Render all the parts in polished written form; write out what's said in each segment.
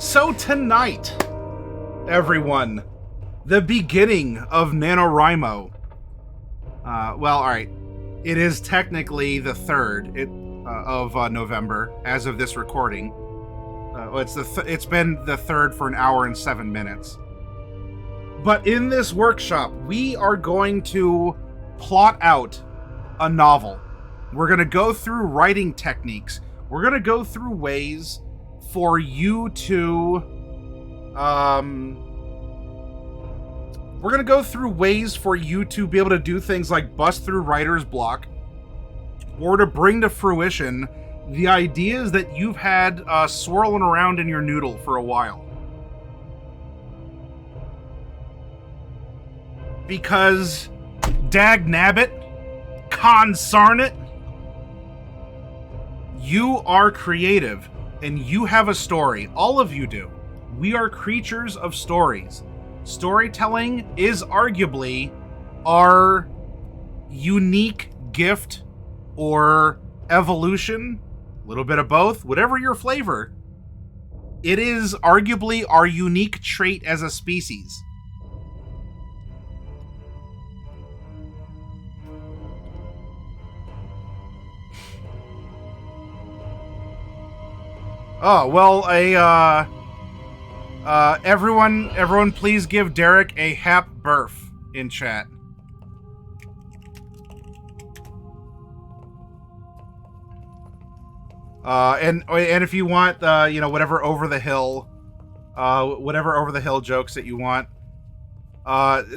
So tonight, everyone, the beginning of NaNoWriMo. Well, alright. It is technically the 3rd of November, as of this recording. It's been the 3rd for an hour and 7 minutes. But in this workshop, we are going to plot out a novel. We're going to go through writing techniques. We're going to go through ways for you to... We're going to go through ways for you to be able to do things like bust through writer's block, or to bring to fruition the ideas that you've had swirling around in your noodle for a while. Because, dag nabbit, consarn it, you are creative, and you have a story. All of you do. We are creatures of stories. Storytelling is arguably our unique gift or evolution, a little bit of both, whatever your flavor. It is arguably our unique trait as a species. Oh, well, everyone please give Derek a hap burf in chat. And if you want, whatever over the hill jokes that you want,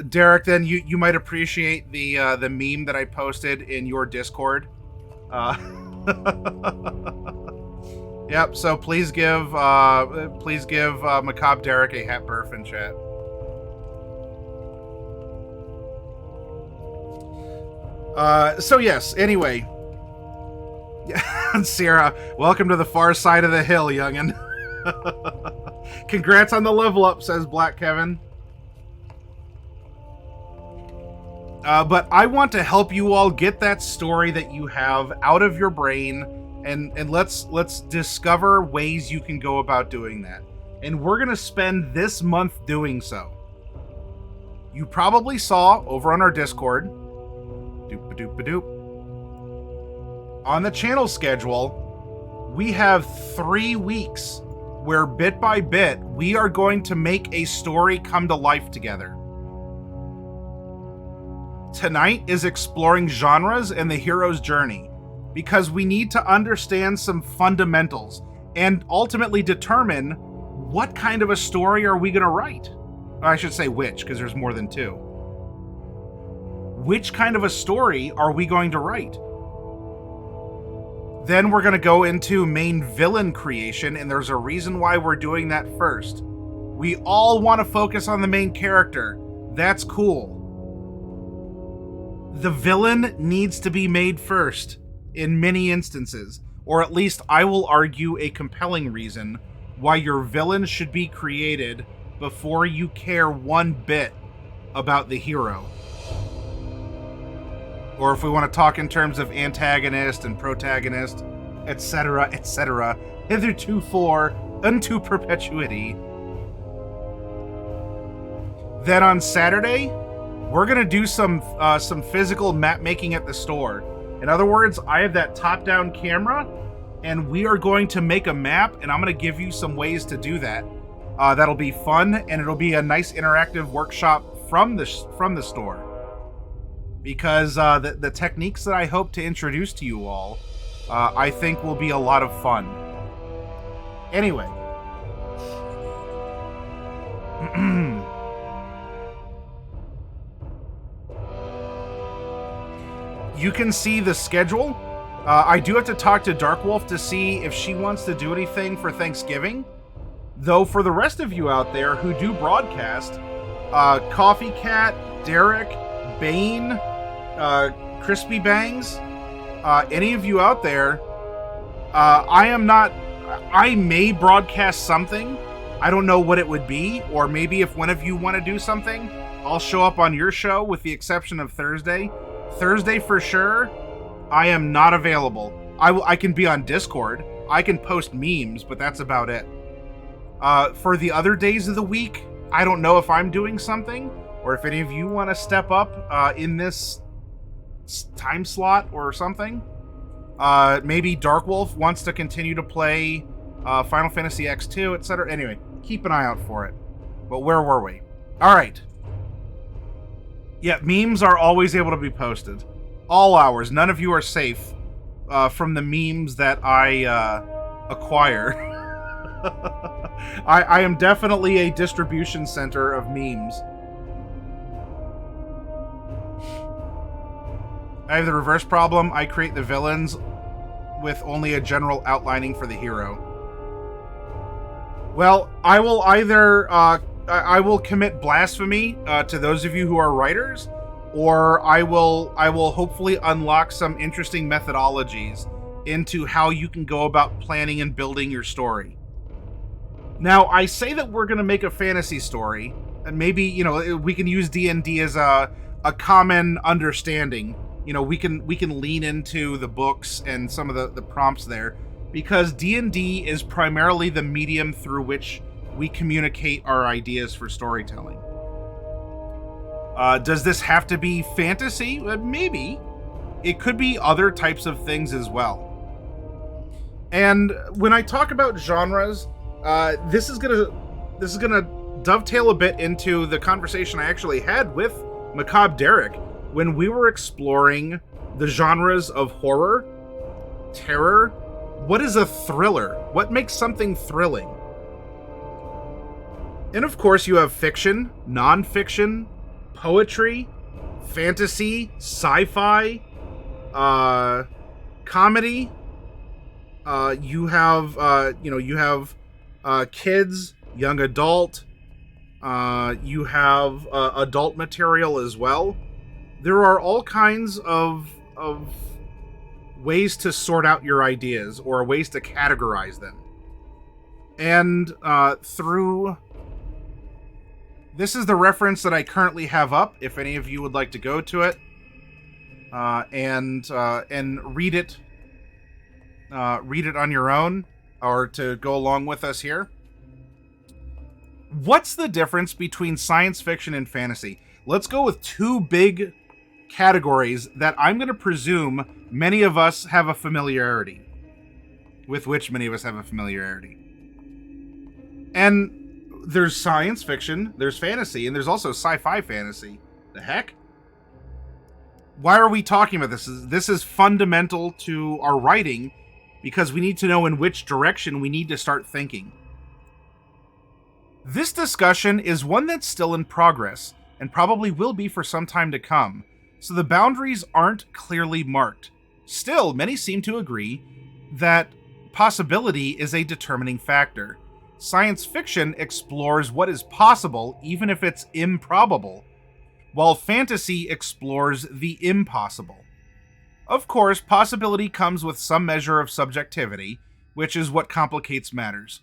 Derek, then you might appreciate the meme that I posted in your Discord. Yep. So please give Macabre Derek a hat burf in chat. So yes. Anyway, Sierra, welcome to the far side of the hill, youngin. Congrats on the level up, says Black Kevin. But I want to help you all get that story that you have out of your brain. And let's discover ways you can go about doing that. And we're going to spend this month doing so. You probably saw over on our Discord, doop-a-doop-a-doop, on the channel schedule, we have 3 weeks where bit by bit, we are going to make a story come to life together. Tonight is exploring genres and the hero's journey, because we need to understand some fundamentals and ultimately determine what kind of a story are we going to write. Or I should say which, because there's more than 2. Which kind of a story are we going to write? Then we're going to go into main villain creation, and there's a reason why we're doing that first. We all want to focus on the main character. That's cool. The villain needs to be made first. In many instances, or at least I will argue a compelling reason why your villain should be created before you care one bit about the hero. Or if we want to talk in terms of antagonist and protagonist, etc., etc., hitherto unto perpetuity. Then on Saturday, we're going to do some physical map making at the store. In other words, I have that top-down camera, and we are going to make a map, and I'm going to give you some ways to do that. That'll be fun, and it'll be a nice interactive workshop from the store. Because the techniques that I hope to introduce to you all, I think will be a lot of fun. Anyway. You can see the schedule. I do have to talk to Darkwolf to see if she wants to do anything for Thanksgiving. Though for the rest of you out there who do broadcast, Coffee Cat, Derek, Bane, Crispy Bangs, any of you out there, I may broadcast something. I don't know what it would be, or maybe if one of you want to do something, I'll show up on your show with the exception of Thursday. Thursday for sure, I am not available. I can be on Discord. I can post memes, but that's about it. For the other days of the week, I don't know if I'm doing something, or if any of you want to step up in this time slot or something. Maybe Darkwolf wants to continue to play Final Fantasy X2, etc. Anyway, keep an eye out for it. But where were we? Alright. Yeah, memes are always able to be posted. All hours. None of you are safe from the memes that I acquire. I am definitely a distribution center of memes. I have the reverse problem. I create the villains with only a general outlining for the hero. Well, I will either I will commit blasphemy to those of you who are writers, or I will hopefully unlock some interesting methodologies into how you can go about planning and building your story. Now, I say that we're going to make a fantasy story, and maybe, you know, we can use D&D as a common understanding. You know, we can lean into the books and some of the prompts there, because D&D is primarily the medium through which we communicate our ideas for storytelling. Does this have to be fantasy? Maybe. It could be other types of things as well. And when I talk about genres, this is gonna dovetail a bit into the conversation I actually had with Macabre Derek when we were exploring the genres of horror, terror. What is a thriller? What makes something thrilling? And of course, you have fiction, non-fiction, poetry, fantasy, sci-fi, comedy. You have kids, young adult. You have adult material as well. There are all kinds of ways to sort out your ideas, or ways to categorize them. And through... This is the reference that I currently have up, if any of you would like to go to it and read it on your own, or to go along with us here. What's the difference between science fiction and fantasy? Let's go with two big categories that I'm going to presume many of us have a familiarity with. And there's science fiction, there's fantasy, and there's also sci-fi fantasy. The heck? Why are we talking about this? This is fundamental to our writing, because we need to know in which direction we need to start thinking. This discussion is one that's still in progress, and probably will be for some time to come, so the boundaries aren't clearly marked. Still, many seem to agree that possibility is a determining factor. Science fiction explores what is possible, even if it's improbable, while fantasy explores the impossible. Of course, possibility comes with some measure of subjectivity, which is what complicates matters.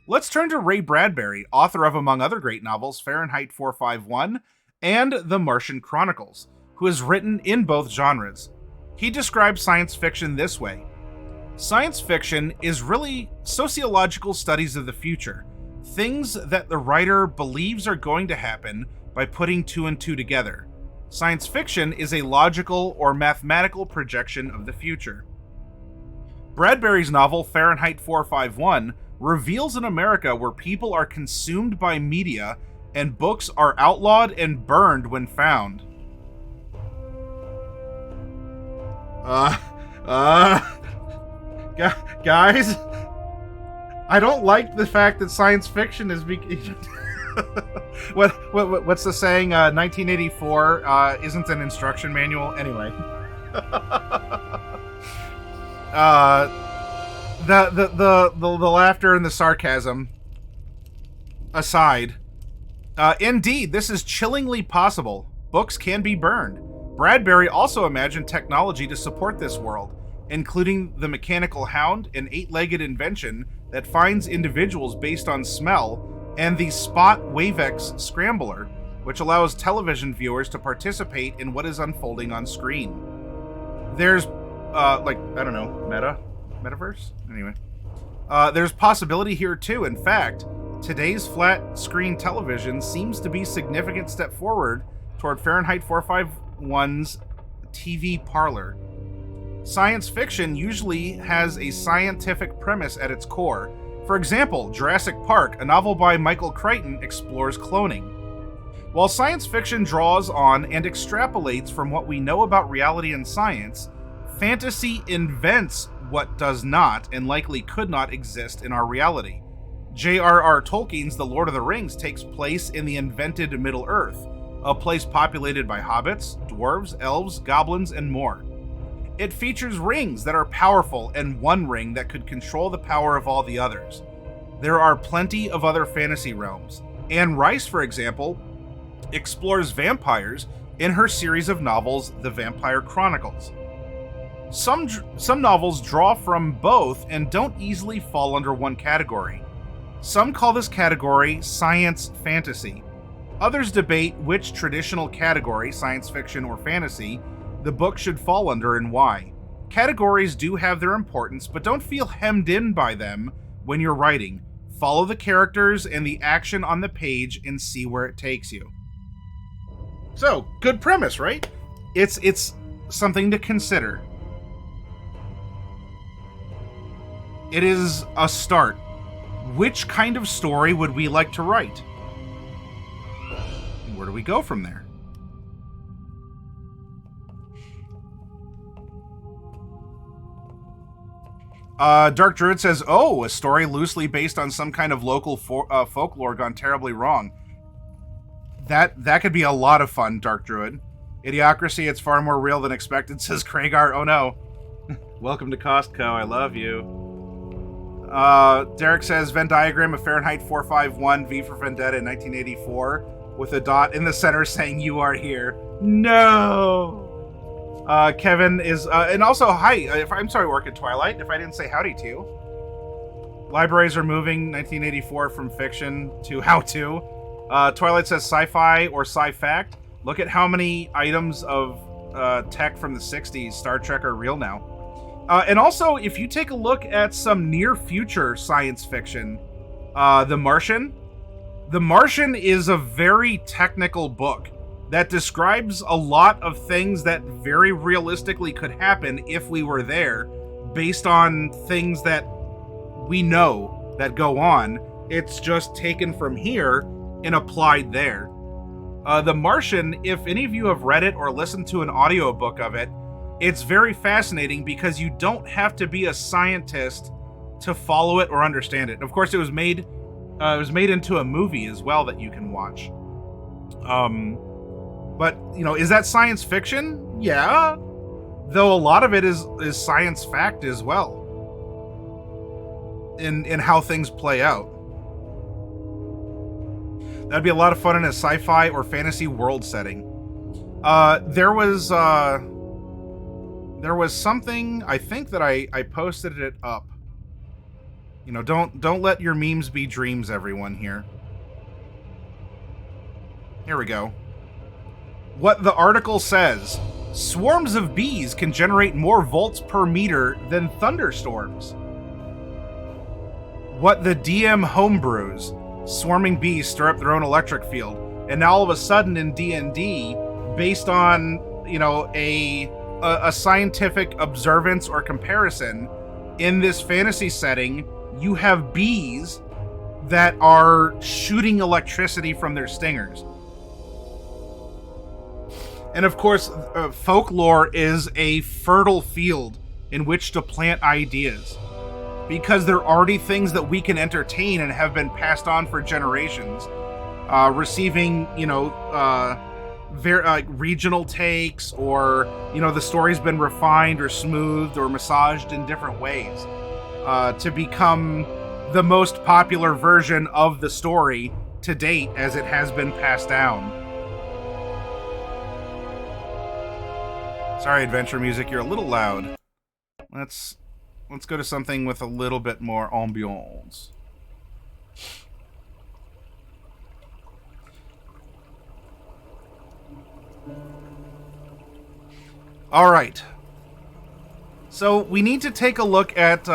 Let's turn to Ray Bradbury, author of, among other great novels, Fahrenheit 451 and The Martian Chronicles, who has written in both genres. He describes science fiction this way: science fiction is really sociological studies of the future, things that the writer believes are going to happen by putting two and two together. Science fiction is a logical or mathematical projection of the future. Bradbury's novel Fahrenheit 451 reveals an America where people are consumed by media and books are outlawed and burned when found. Guys, I don't like the fact that science fiction is what's the saying? 1984 isn't an instruction manual. Anyway, the laughter and the sarcasm aside, indeed, this is chillingly possible. Books can be burned. Bradbury also imagined technology to support this world, including the mechanical hound, an 8-legged invention that finds individuals based on smell, and the Spot Wavex Scrambler, which allows television viewers to participate in what is unfolding on screen. There's, metaverse? Anyway. There's possibility here too. In fact, today's flat-screen television seems to be a significant step forward toward Fahrenheit 451's TV parlor. Science fiction usually has a scientific premise at its core. For example, Jurassic Park, a novel by Michael Crichton, explores cloning. While science fiction draws on and extrapolates from what we know about reality and science, fantasy invents what does not and likely could not exist in our reality. J.R.R. Tolkien's The Lord of the Rings takes place in the invented Middle-earth, a place populated by hobbits, dwarves, elves, goblins, and more. It features rings that are powerful and one ring that could control the power of all the others. There are plenty of other fantasy realms. Anne Rice, for example, explores vampires in her series of novels, The Vampire Chronicles. Some novels draw from both and don't easily fall under one category. Some call this category science fantasy. Others debate which traditional category, science fiction or fantasy, the book should fall under and why. Categories do have their importance, but don't feel hemmed in by them when you're writing. Follow the characters and the action on the page and see where it takes you. So, good premise, right? It's something to consider. It is a start. Which kind of story would we like to write? Where do we go from there? Dark Druid says, oh, a story loosely based on some kind of local folklore gone terribly wrong. That could be a lot of fun, Dark Druid. Idiocracy, it's far more real than expected, says Kragar. Oh no. Welcome to Costco, I love you. Derek says, Venn diagram of Fahrenheit 451, V for Vendetta in 1984, with a dot in the center saying, you are here. No! Kevin is, and also, hi, I'm sorry, work at Twilight, if I didn't say howdy to you. Libraries are moving 1984 from fiction to how to. Twilight says sci-fi or sci-fact. Look at how many items of tech from the 60s Star Trek are real now. And also, if you take a look at some near-future science fiction, The Martian. The Martian is a very technical book that describes a lot of things that very realistically could happen if we were there, based on things that we know that go on. It's just taken from here and applied there. The Martian, if any of you have read it or listened to an audiobook of it, it's very fascinating because you don't have to be a scientist to follow it or understand it. Of course, it was made into a movie as well that you can watch. But, you know, is that science fiction? Yeah. Though a lot of it is science fact as well. In how things play out. That'd be a lot of fun in a sci-fi or fantasy world setting. There was something, I think that I posted it up. You know, don't let your memes be dreams, everyone here. Here we go. What the article says, swarms of bees can generate more volts per meter than thunderstorms. What the DM homebrews, swarming bees stir up their own electric field. And now all of a sudden in D&D, based on, you know, a scientific observance or comparison, in this fantasy setting, you have bees that are shooting electricity from their stingers. And of course, folklore is a fertile field in which to plant ideas, because they're already things that we can entertain and have been passed on for generations, receiving, you know, regional takes, or, you know, the story's been refined or smoothed or massaged in different ways to become the most popular version of the story to date as it has been passed down. Sorry, adventure music, you're a little loud. Let's go to something with a little bit more ambiance. All right. So we need to take a look at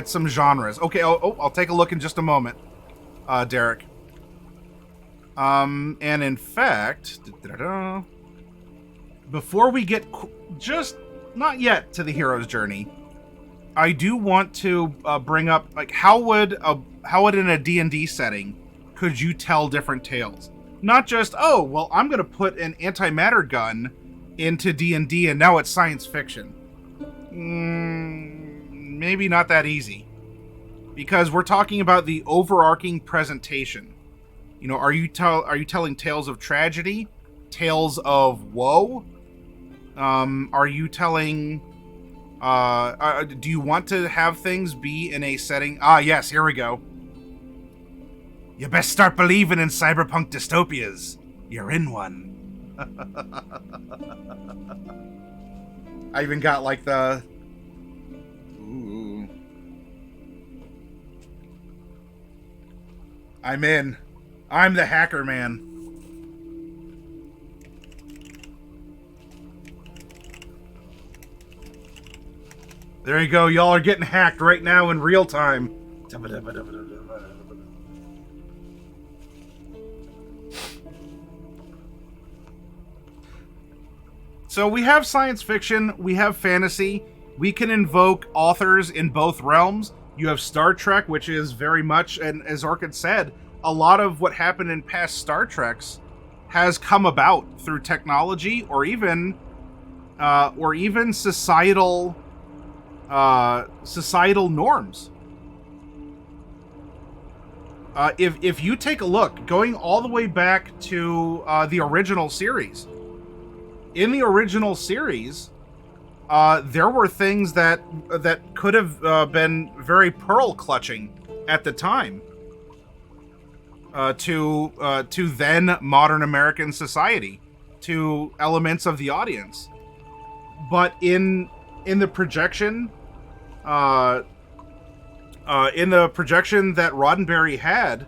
some genres. Okay, I'll take a look in just a moment. Derek. And in fact, before we get just not yet to the hero's journey, I do want to bring up, like, how would in a D&D setting could you tell different tales? Not just, oh, well, I'm going to put an antimatter gun into D&D and now it's science fiction. Maybe not that easy. Because we're talking about the overarching presentation. You know, are you telling tales of tragedy? Tales of woe? Are you telling... do you want to have things be in a setting... Ah, yes, here we go. You best start believing in cyberpunk dystopias. You're in one. I even got, like, the... Ooh. I'm in. I'm the hacker man. There you go. Y'all are getting hacked right now in real time. So we have science fiction, we have fantasy, we can invoke authors in both realms. You have Star Trek, which is very much, and as Orchid said, a lot of what happened in past Star Treks has come about through technology or even societal norms. If you take a look, going all the way back to the original series, in the original series, there were things that could have been very pearl clutching at the time to then modern American society, to elements of the audience. But in the projection, that Roddenberry had,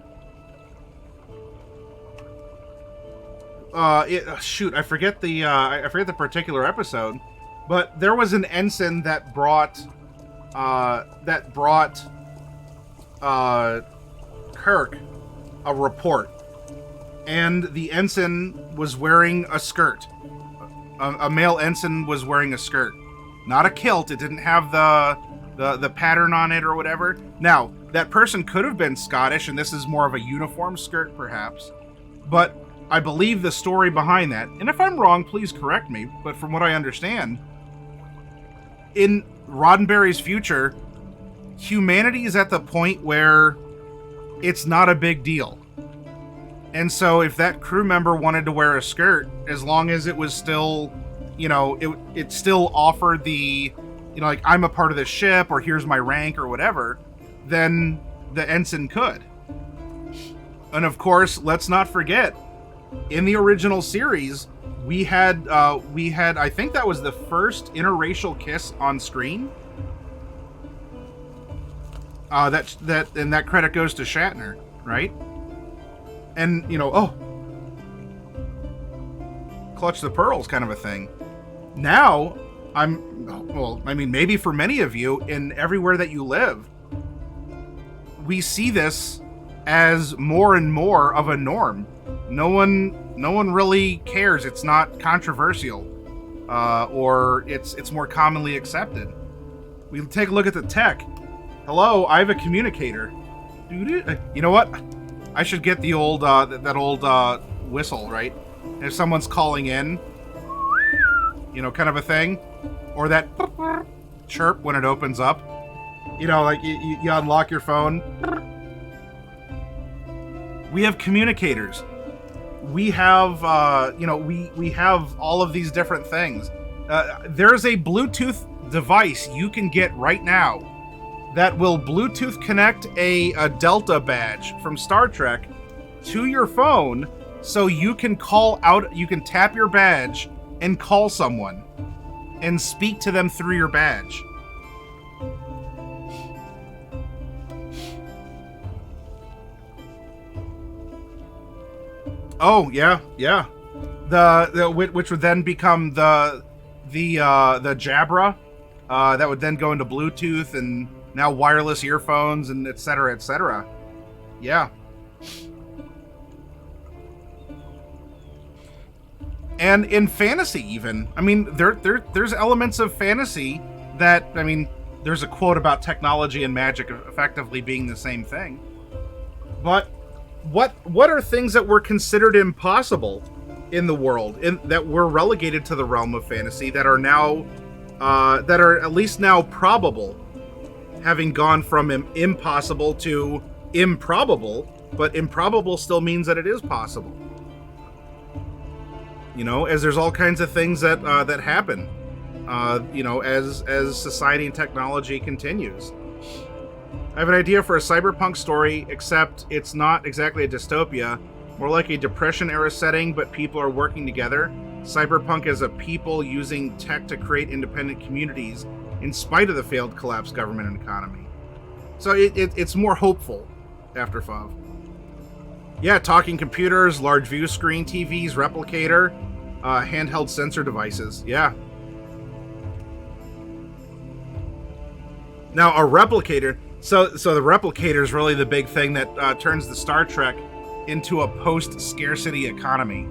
I forget the particular episode, but there was an ensign that brought Kirk a report, and the ensign was wearing a skirt. A male ensign was wearing a skirt, not a kilt. It didn't have the pattern on it or whatever. Now, that person could have been Scottish, and this is more of a uniform skirt, perhaps. But I believe the story behind that, and if I'm wrong, please correct me, but from what I understand, in Roddenberry's future, humanity is at the point where it's not a big deal. And so if that crew member wanted to wear a skirt, as long as it was still, it still offered the, like, I'm a part of the ship, or here's my rank, or whatever, then the ensign could. And of course, let's not forget, in the original series, we had, I think that was the first interracial kiss on screen. And that credit goes to Shatner, right? And, clutch the pearls kind of a thing. Now, maybe for many of you, in everywhere that you live, we see this as more and more of a norm. No one really cares. It's not controversial, or it's more commonly accepted. We take a look at the tech. Hello, I have a communicator. You know what? I should get the old that old whistle, right? If someone's calling in, kind of a thing, or that chirp when it opens up. Like you unlock your phone. We have communicators. We have, we have all of these different things. There's a Bluetooth device you can get right now that will Bluetooth connect a Delta badge from Star Trek to your phone, so you can you can tap your badge and call someone and speak to them through your badge. Oh, yeah. Which would then become the Jabra, that would then go into Bluetooth and now wireless earphones and et cetera, et cetera. Yeah. And in fantasy, even. I mean, there's elements of fantasy that, I mean, there's a quote about technology and magic effectively being the same thing. But what are things that were considered impossible in the world, that were relegated to the realm of fantasy, that are now, that are at least now probable, having gone from impossible to improbable, but improbable still means that it is possible. You know, as there's all kinds of things that that happen, you know, as society and technology continues. I have an idea for a cyberpunk story, except it's not exactly a dystopia, more like a Depression-era setting, but people are working together. Cyberpunk is a people using tech to create independent communities in spite of the failed collapsed government and economy. So it's more hopeful after FOV. Yeah, talking computers, large view screen TVs, replicator, handheld sensor devices. Yeah. Now, a replicator... So the replicator is really the big thing that turns the Star Trek into a post-scarcity economy,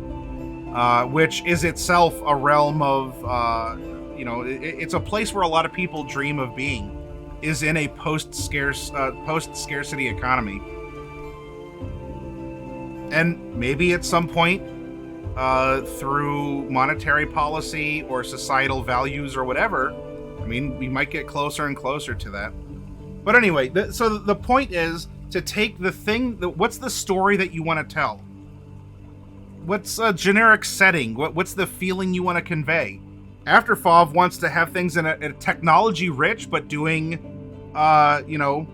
which is itself a realm of, you know, it's a place where a lot of people dream of being, is in a post-scarcity economy. And maybe at some point, through monetary policy or societal values or whatever, I mean, we might get closer and closer to that. But anyway, so the point is to take the thing, what's the story that you want to tell? What's a generic setting? What's the feeling you want to convey? After FOV wants to have things in a technology rich, but doing, you know,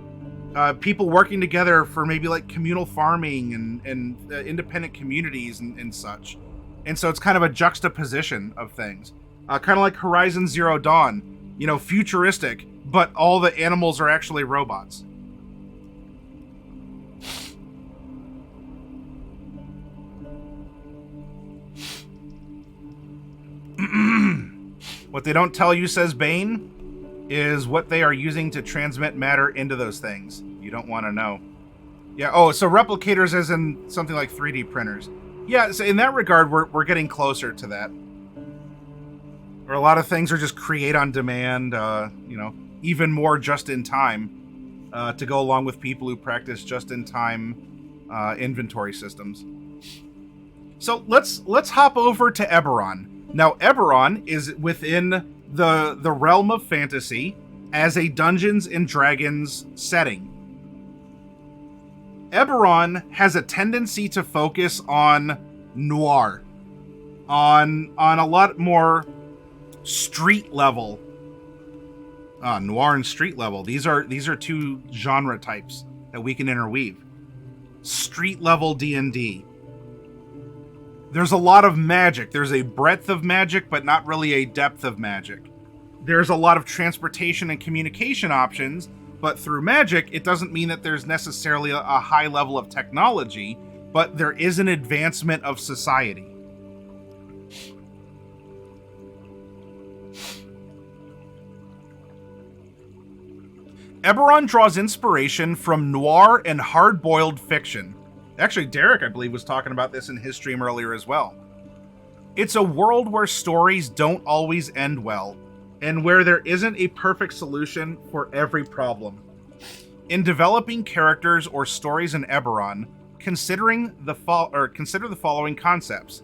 people working together for maybe like communal farming and independent communities and such. And so it's kind of a juxtaposition of things. Kind of like Horizon Zero Dawn, you know, futuristic, but all the animals are actually robots. What they don't tell you, says Bane, is what they are using to transmit matter into those things. You don't want to know. Yeah, oh, so replicators as in something like 3D printers. Yeah, so in that regard, we're getting closer to that. Where a lot of things are just create on demand, you know, even more just in time, to go along with people who practice just in time inventory systems. So let's hop over to Eberron. Now, Eberron is within the realm of fantasy as a Dungeons and Dragons setting. Eberron has a tendency to focus on noir, on a lot more street level. Noir and street level. These are two genre types that we can interweave. Street level D&D. There's a lot of magic. There's a breadth of magic, but not really a depth of magic. There's a lot of transportation and communication options, but through magic, it doesn't mean that there's necessarily a high level of technology, but there is an advancement of society. Eberron draws inspiration from noir and hard-boiled fiction. Actually, Derek, I believe, was talking about this in his stream earlier as well. It's a world where stories don't always end well, and where there isn't a perfect solution for every problem. In developing characters or stories in Eberron, consider the following concepts.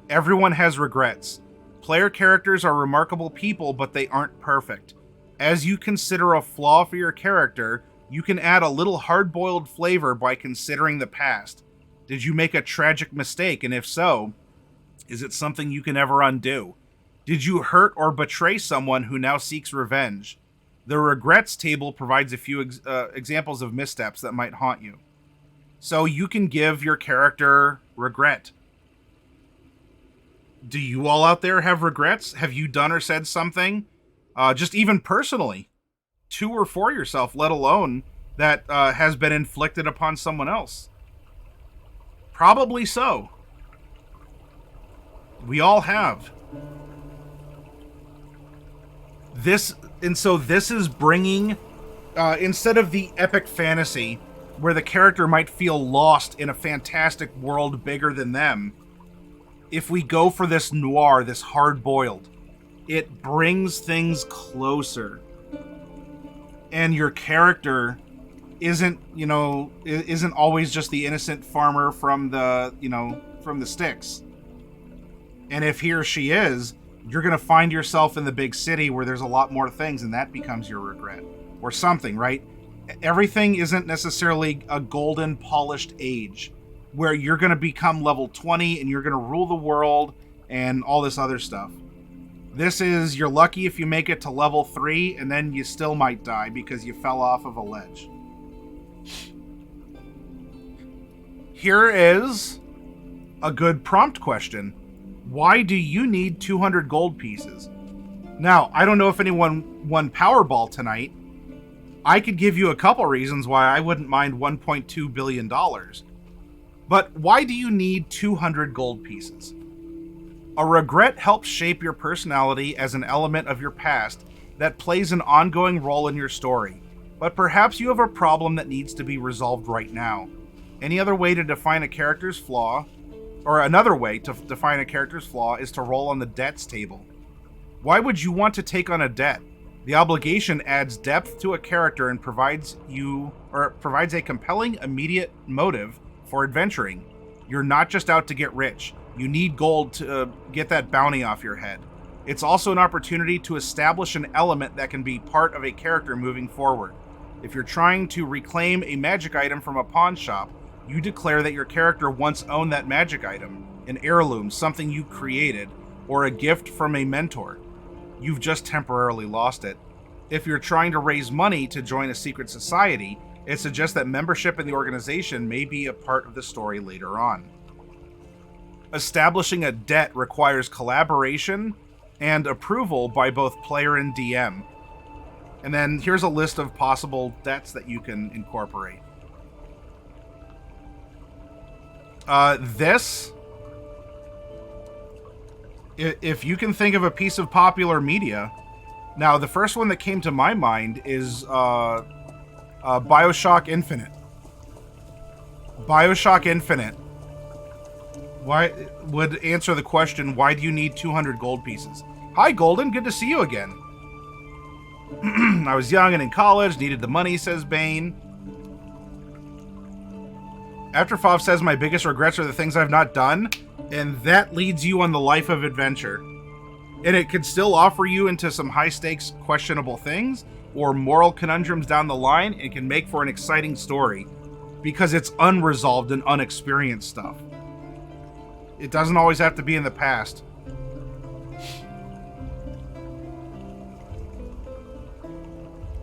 Everyone has regrets. Player characters are remarkable people, but they aren't perfect. As you consider a flaw for your character, you can add a little hard-boiled flavor by considering the past. Did you make a tragic mistake, and if so, is it something you can ever undo? Did you hurt or betray someone who now seeks revenge? The regrets table provides a few examples of missteps that might haunt you. So you can give your character regret. Do you all out there have regrets? Have you done or said something, just even personally, to or for yourself, let alone that has been inflicted upon someone else? Probably so. We all have. So this is bringing, instead of the epic fantasy where the character might feel lost in a fantastic world bigger than them, if we go for this noir, this hard-boiled, it brings things closer. And your character isn't always just the innocent farmer from the sticks. And if he or she is, you're going to find yourself in the big city where there's a lot more things, and that becomes your regret. Or something, right? Everything isn't necessarily a golden, polished age where you're going to become level 20 and you're going to rule the world and all this other stuff. This is, you're lucky if you make it to level 3, and then you still might die because you fell off of a ledge. Here is a good prompt question. Why do you need 200 gold pieces? Now, I don't know if anyone won Powerball tonight. I could give you a couple reasons why I wouldn't mind $1.2 billion. But why do you need 200 gold pieces? A regret helps shape your personality as an element of your past that plays an ongoing role in your story. But perhaps you have a problem that needs to be resolved right now. Any other way to define a character's flaw, or another way to define a character's flaw, is to roll on the debts table. Why would you want to take on a debt? The obligation adds depth to a character and provides a compelling immediate motive for adventuring. You're not just out to get rich. You need gold to get that bounty off your head. It's also an opportunity to establish an element that can be part of a character moving forward. If you're trying to reclaim a magic item from a pawn shop, you declare that your character once owned that magic item, an heirloom, something you created, or a gift from a mentor. You've just temporarily lost it. If you're trying to raise money to join a secret society, it suggests that membership in the organization may be a part of the story later on. Establishing a debt requires collaboration and approval by both player and DM. And then here's a list of possible debts that you can incorporate. If you can think of a piece of popular media. Now, the first one that came to my mind is BioShock Infinite. BioShock Infinite. Why would answer the question, why do you need 200 gold pieces? Hi, Golden. Good to see you again. I was young and in college, needed the money, says Bane. Afterfoff says, my biggest regrets are the things I've not done, and that leads you on the life of adventure. And it could still offer you into some high-stakes, questionable things, or moral conundrums down the line, and can make for an exciting story, because it's unresolved and unexperienced stuff. It doesn't always have to be in the past.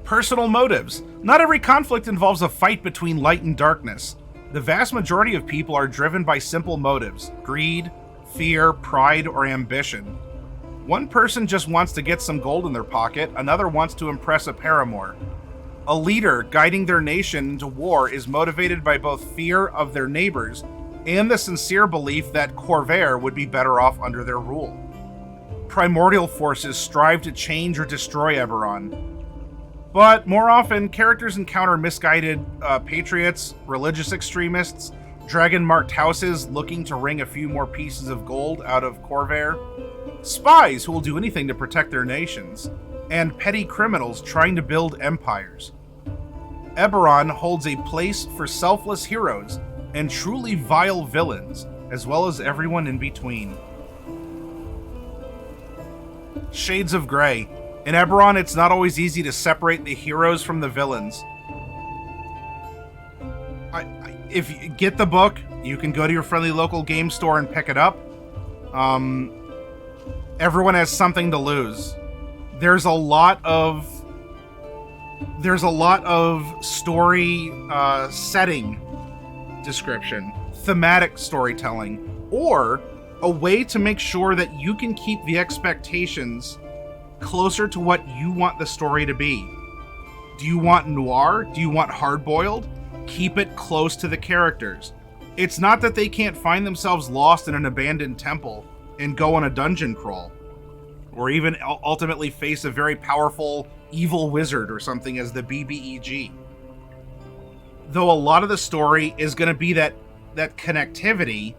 Personal motives. Not every conflict involves a fight between light and darkness. The vast majority of people are driven by simple motives: greed, fear, pride, or ambition. One person just wants to get some gold in their pocket, another wants to impress a paramour. A leader guiding their nation into war is motivated by both fear of their neighbors and the sincere belief that Corvair would be better off under their rule. Primordial forces strive to change or destroy Eberron. But more often, characters encounter misguided patriots, religious extremists, dragon-marked houses looking to wring a few more pieces of gold out of Corvair, spies who will do anything to protect their nations, and petty criminals trying to build empires. Eberron holds a place for selfless heroes and truly vile villains, as well as everyone in between. Shades of Grey. In Eberron, it's not always easy to separate the heroes from the villains. If you get the book, you can go to your friendly local game store and pick it up. Everyone has something to lose. There's a lot of story setting description, thematic storytelling, or a way to make sure that you can keep the expectations closer to what you want the story to be. Do you want noir? Do you want hard-boiled? Keep it close to the characters. It's not that they can't find themselves lost in an abandoned temple and go on a dungeon crawl, or even ultimately face a very powerful evil wizard or something as the BBEG. though a lot of the story is going to be that connectivity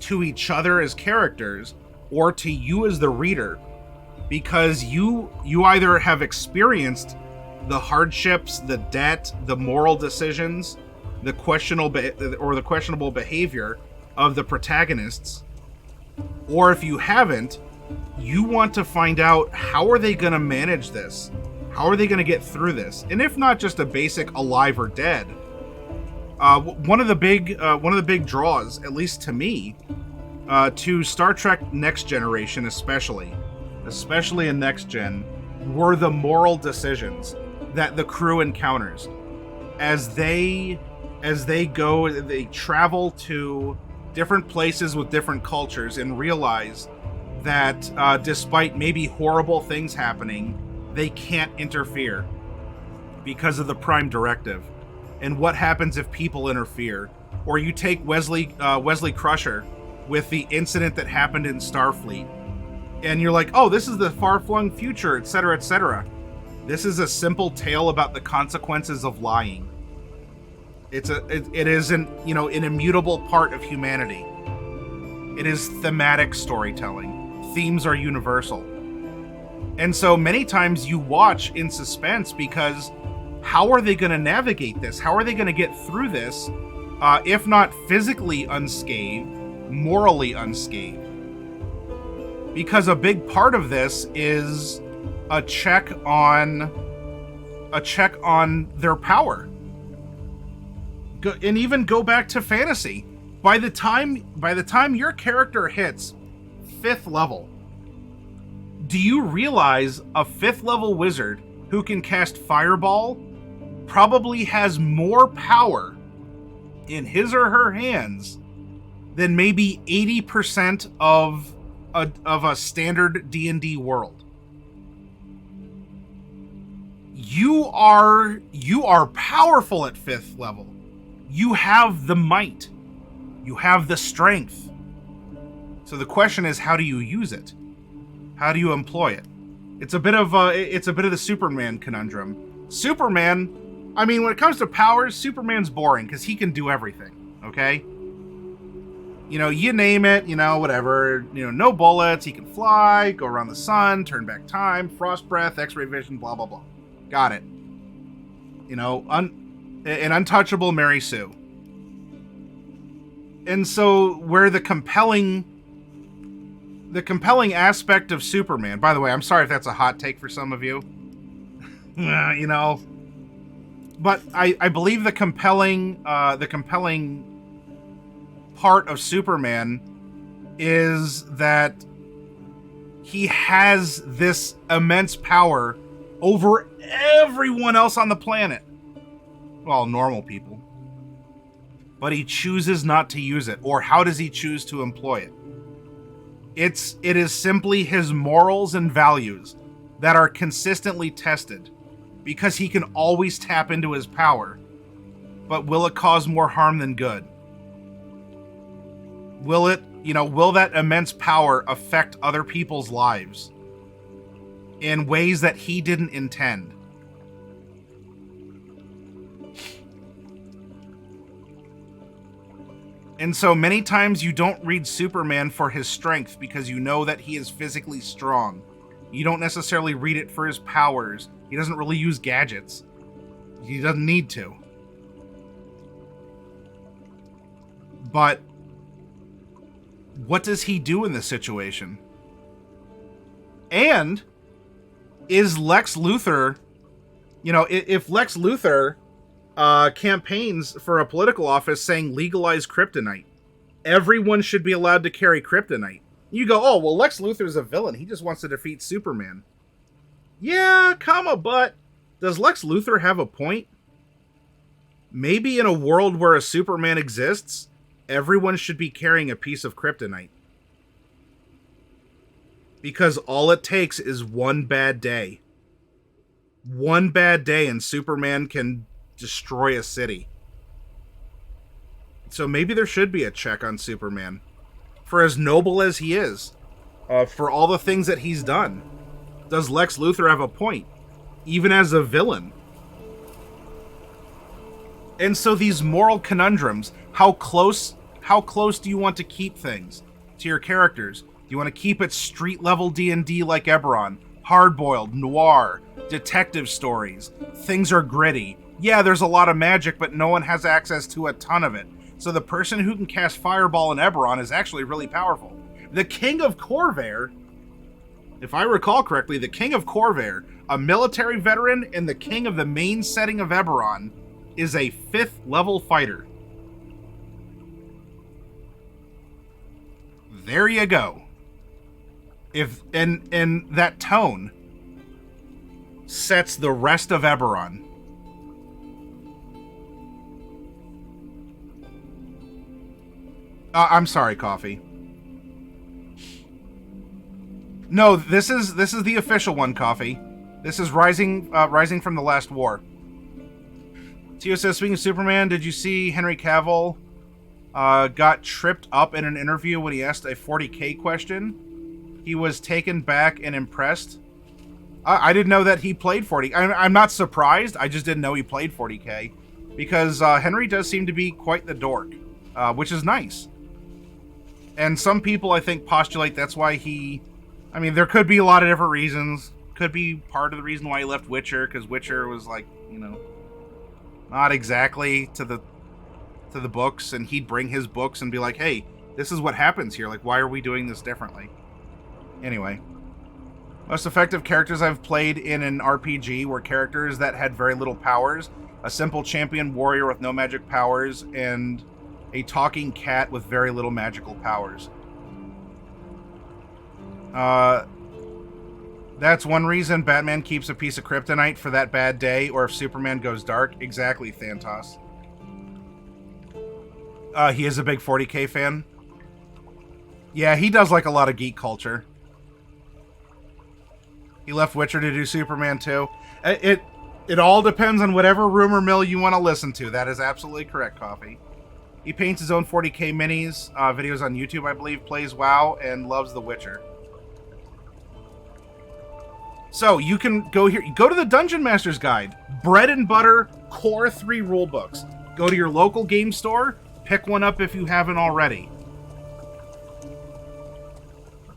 to each other as characters or to you as the reader, because you either have experienced the hardships, the debt, the moral decisions, the questionable behavior of the protagonists, or if you haven't, you want to find out how are they going to manage this? How are they going to get through this? And if not just a basic alive or dead, one of the big draws, at least to me, to Star Trek Next Generation, especially in Next Gen, were the moral decisions that the crew encounters as they travel to different places with different cultures and realize that despite maybe horrible things happening, they can't interfere because of the Prime Directive. And what happens if people interfere? Or you take Wesley Crusher with the incident that happened in Starfleet, and you're like, oh, this is the far-flung future, etc., etc. This is a simple tale about the consequences of lying. It is an immutable part of humanity. It is thematic storytelling. Themes are universal. And so many times you watch in suspense because how are they going to navigate this? How are they going to get through this, if not physically unscathed, morally unscathed? Because a big part of this is a check on their power. And even go back to fantasy. By the time your character hits 5th level, do you realize a 5th level wizard who can cast Fireball probably has more power in his or her hands than maybe 80% of a standard D&D world? You are powerful at 5th level. You have the might. You have the strength. So the question is, how do you use it? How do you employ it? It's a bit of the Superman conundrum. Superman, I mean, when it comes to powers, Superman's boring because he can do everything. Okay? You name it, whatever. No bullets, he can fly, go around the sun, turn back time, frost breath, X-ray vision, blah, blah, blah. Got it. An untouchable Mary Sue. And so where the compelling aspect of Superman, by the way, I'm sorry if that's a hot take for some of you, but I believe the compelling part of Superman is that he has this immense power over everyone else on the planet. Well, normal people. But he chooses not to use it. Or how does he choose to employ it? It is simply his morals and values that are consistently tested, because he can always tap into his power. But will it cause more harm than good? Will that immense power affect other people's lives in ways that he didn't intend? And so many times you don't read Superman for his strength because you know that he is physically strong. You don't necessarily read it for his powers. He doesn't really use gadgets. He doesn't need to. But what does he do in this situation? And is Lex Luthor, if Lex Luthor campaigns for a political office saying legalize kryptonite, everyone should be allowed to carry kryptonite. You go, oh, well, Lex Luthor's a villain. He just wants to defeat Superman. Yeah, but does Lex Luthor have a point? Maybe in a world where a Superman exists, everyone should be carrying a piece of kryptonite. Because all it takes is one bad day. One bad day and Superman can destroy a city. So maybe there should be a check on Superman. For as noble as he is, for all the things that he's done, does Lex Luthor have a point? Even as a villain. And so these moral conundrums, how close do you want to keep things to your characters? Do you want to keep it street level D&D like Eberron, hard-boiled, noir, detective stories? Things are gritty. Yeah, there's a lot of magic, but no one has access to a ton of it. So the person who can cast Fireball in Eberron is actually really powerful. The King of Corvair, if I recall correctly, the King of Corvair, a military veteran and the king of the main setting of Eberron, is a 5th level fighter. There you go. And that tone sets the rest of Eberron. I'm sorry, Coffee. No, this is the official one, Coffee. This is Rising from the Last War. Tio says, speaking of Superman, did you see Henry Cavill got tripped up in an interview when he asked a 40K question? He was taken back and impressed. I didn't know that he played 40. I'm not surprised. I just didn't know he played 40K. Because Henry does seem to be quite the dork, which is nice. And some people, I think, postulate that's why he... I mean, there could be a lot of different reasons. Could be part of the reason why he left Witcher, because Witcher was like, you know, not exactly to the books, and he'd bring his books and be like, hey, this is what happens here. Like, why are we doing this differently? Anyway. Most effective characters I've played in an RPG were characters that had very little powers, a simple champion warrior with no magic powers, and a talking cat with very little magical powers. That's one reason Batman keeps a piece of kryptonite for that bad day, or if Superman goes dark. Exactly, Thantos. He is a big 40K fan. Yeah, he does like a lot of geek culture. He left Witcher to do Superman too. It all depends on whatever rumor mill you want to listen to. That is absolutely correct, Coffee. He paints his own 40K minis, videos on YouTube, I believe, plays WoW, and loves The Witcher. So, you can go here. Go to the Dungeon Master's Guide. Bread and Butter Core 3 rulebooks. Go to your local game store. Pick one up if you haven't already.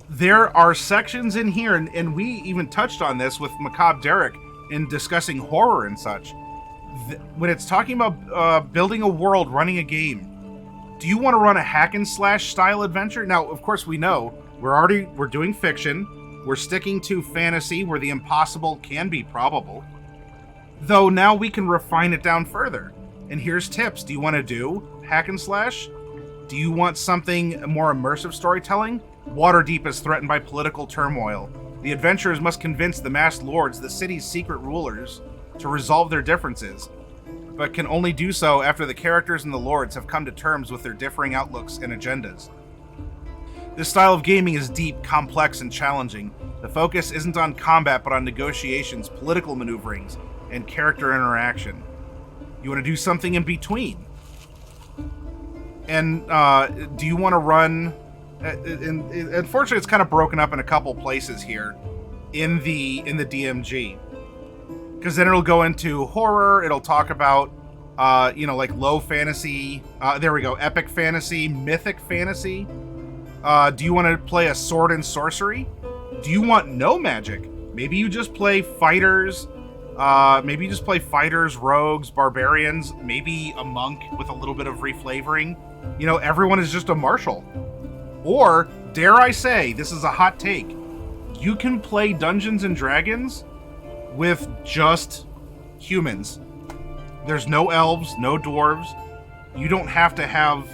There are sections in here, and we even touched on this with Macabre Derek in discussing horror and such. When it's talking about building a world, running a game, do you want to run a hack and slash style adventure? Now, of course, we know we're doing fiction. We're sticking to fantasy where the impossible can be probable. Though now we can refine it down further. And here's tips. Do you want to do hack and slash? Do you want something more immersive storytelling? Waterdeep is threatened by political turmoil. The adventurers must convince the masked lords, the city's secret rulers, to resolve their differences, but can only do so after the characters and the lords have come to terms with their differing outlooks and agendas. This style of gaming is deep, complex, and challenging. The focus isn't on combat, but on negotiations, political maneuverings, and character interaction. You want to do something in between. And do you want to run... unfortunately, it's kind of broken up in a couple places here in the DMG. Because then it'll go into horror, it'll talk about, like low fantasy, there we go, epic fantasy, mythic fantasy. Do you want to play a sword and sorcery? Do you want no magic? Maybe you just play fighters, rogues, barbarians, maybe a monk with a little bit of reflavoring. You know, everyone is just a martial. Or, dare I say, this is a hot take, you can play Dungeons and Dragons with just humans. There's no elves, no dwarves. You don't have to have,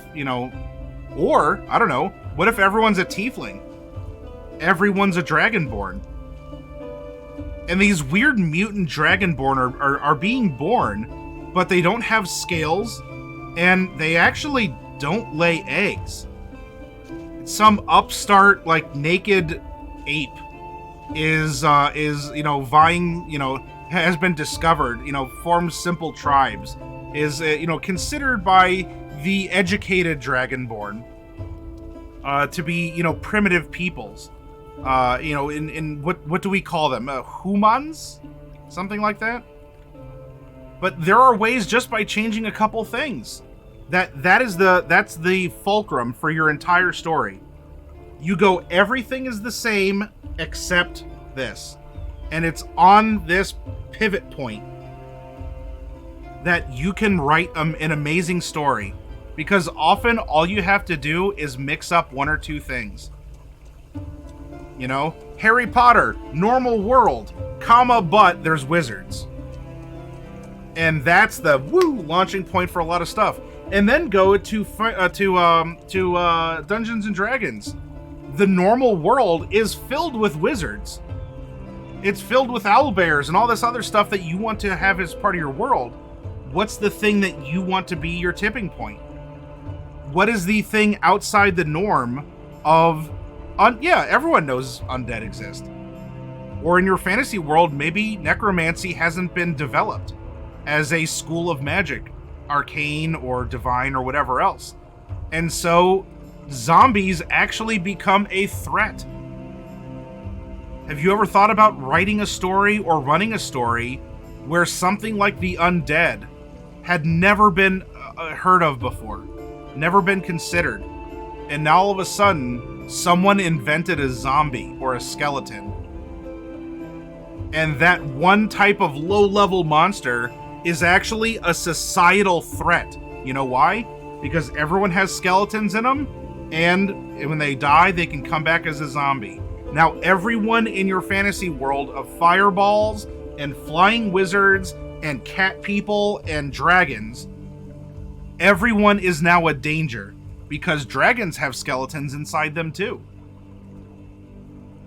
or, I don't know, what if everyone's a tiefling? Everyone's a dragonborn. And these weird mutant dragonborn are being born, but they don't have scales, and they actually don't lay eggs. Some upstart, like, naked ape is vying, has been discovered, forms simple tribes, is, considered by the educated dragonborn to be, primitive peoples. In what do we call them? Humans? Something like that? But there are ways just by changing a couple things. That's the fulcrum for your entire story. You go, everything is the same except this. And it's on this pivot point that you can write an amazing story. Because often all you have to do is mix up one or two things. You know, Harry Potter, normal world, comma, but there's wizards. And that's the launching point for a lot of stuff. And then go to Dungeons and Dragons. The normal world is filled with wizards. It's filled with owlbears and all this other stuff that you want to have as part of your world. What's the thing that you want to be your tipping point? What is the thing outside the norm of... everyone knows undead exist. Or in your fantasy world, maybe necromancy hasn't been developed as a school of magic, arcane or divine or whatever else. And so zombies actually become a threat. Have you ever thought about writing a story or running a story where something like the undead had never been heard of before, never been considered, and now all of a sudden someone invented a zombie or a skeleton, and that one type of low-level monster is actually a societal threat? You know why? Because everyone has skeletons in them, and when they die, they can come back as a zombie. Now, everyone in your fantasy world of fireballs and flying wizards and cat people and dragons, everyone is now a danger, because dragons have skeletons inside them too.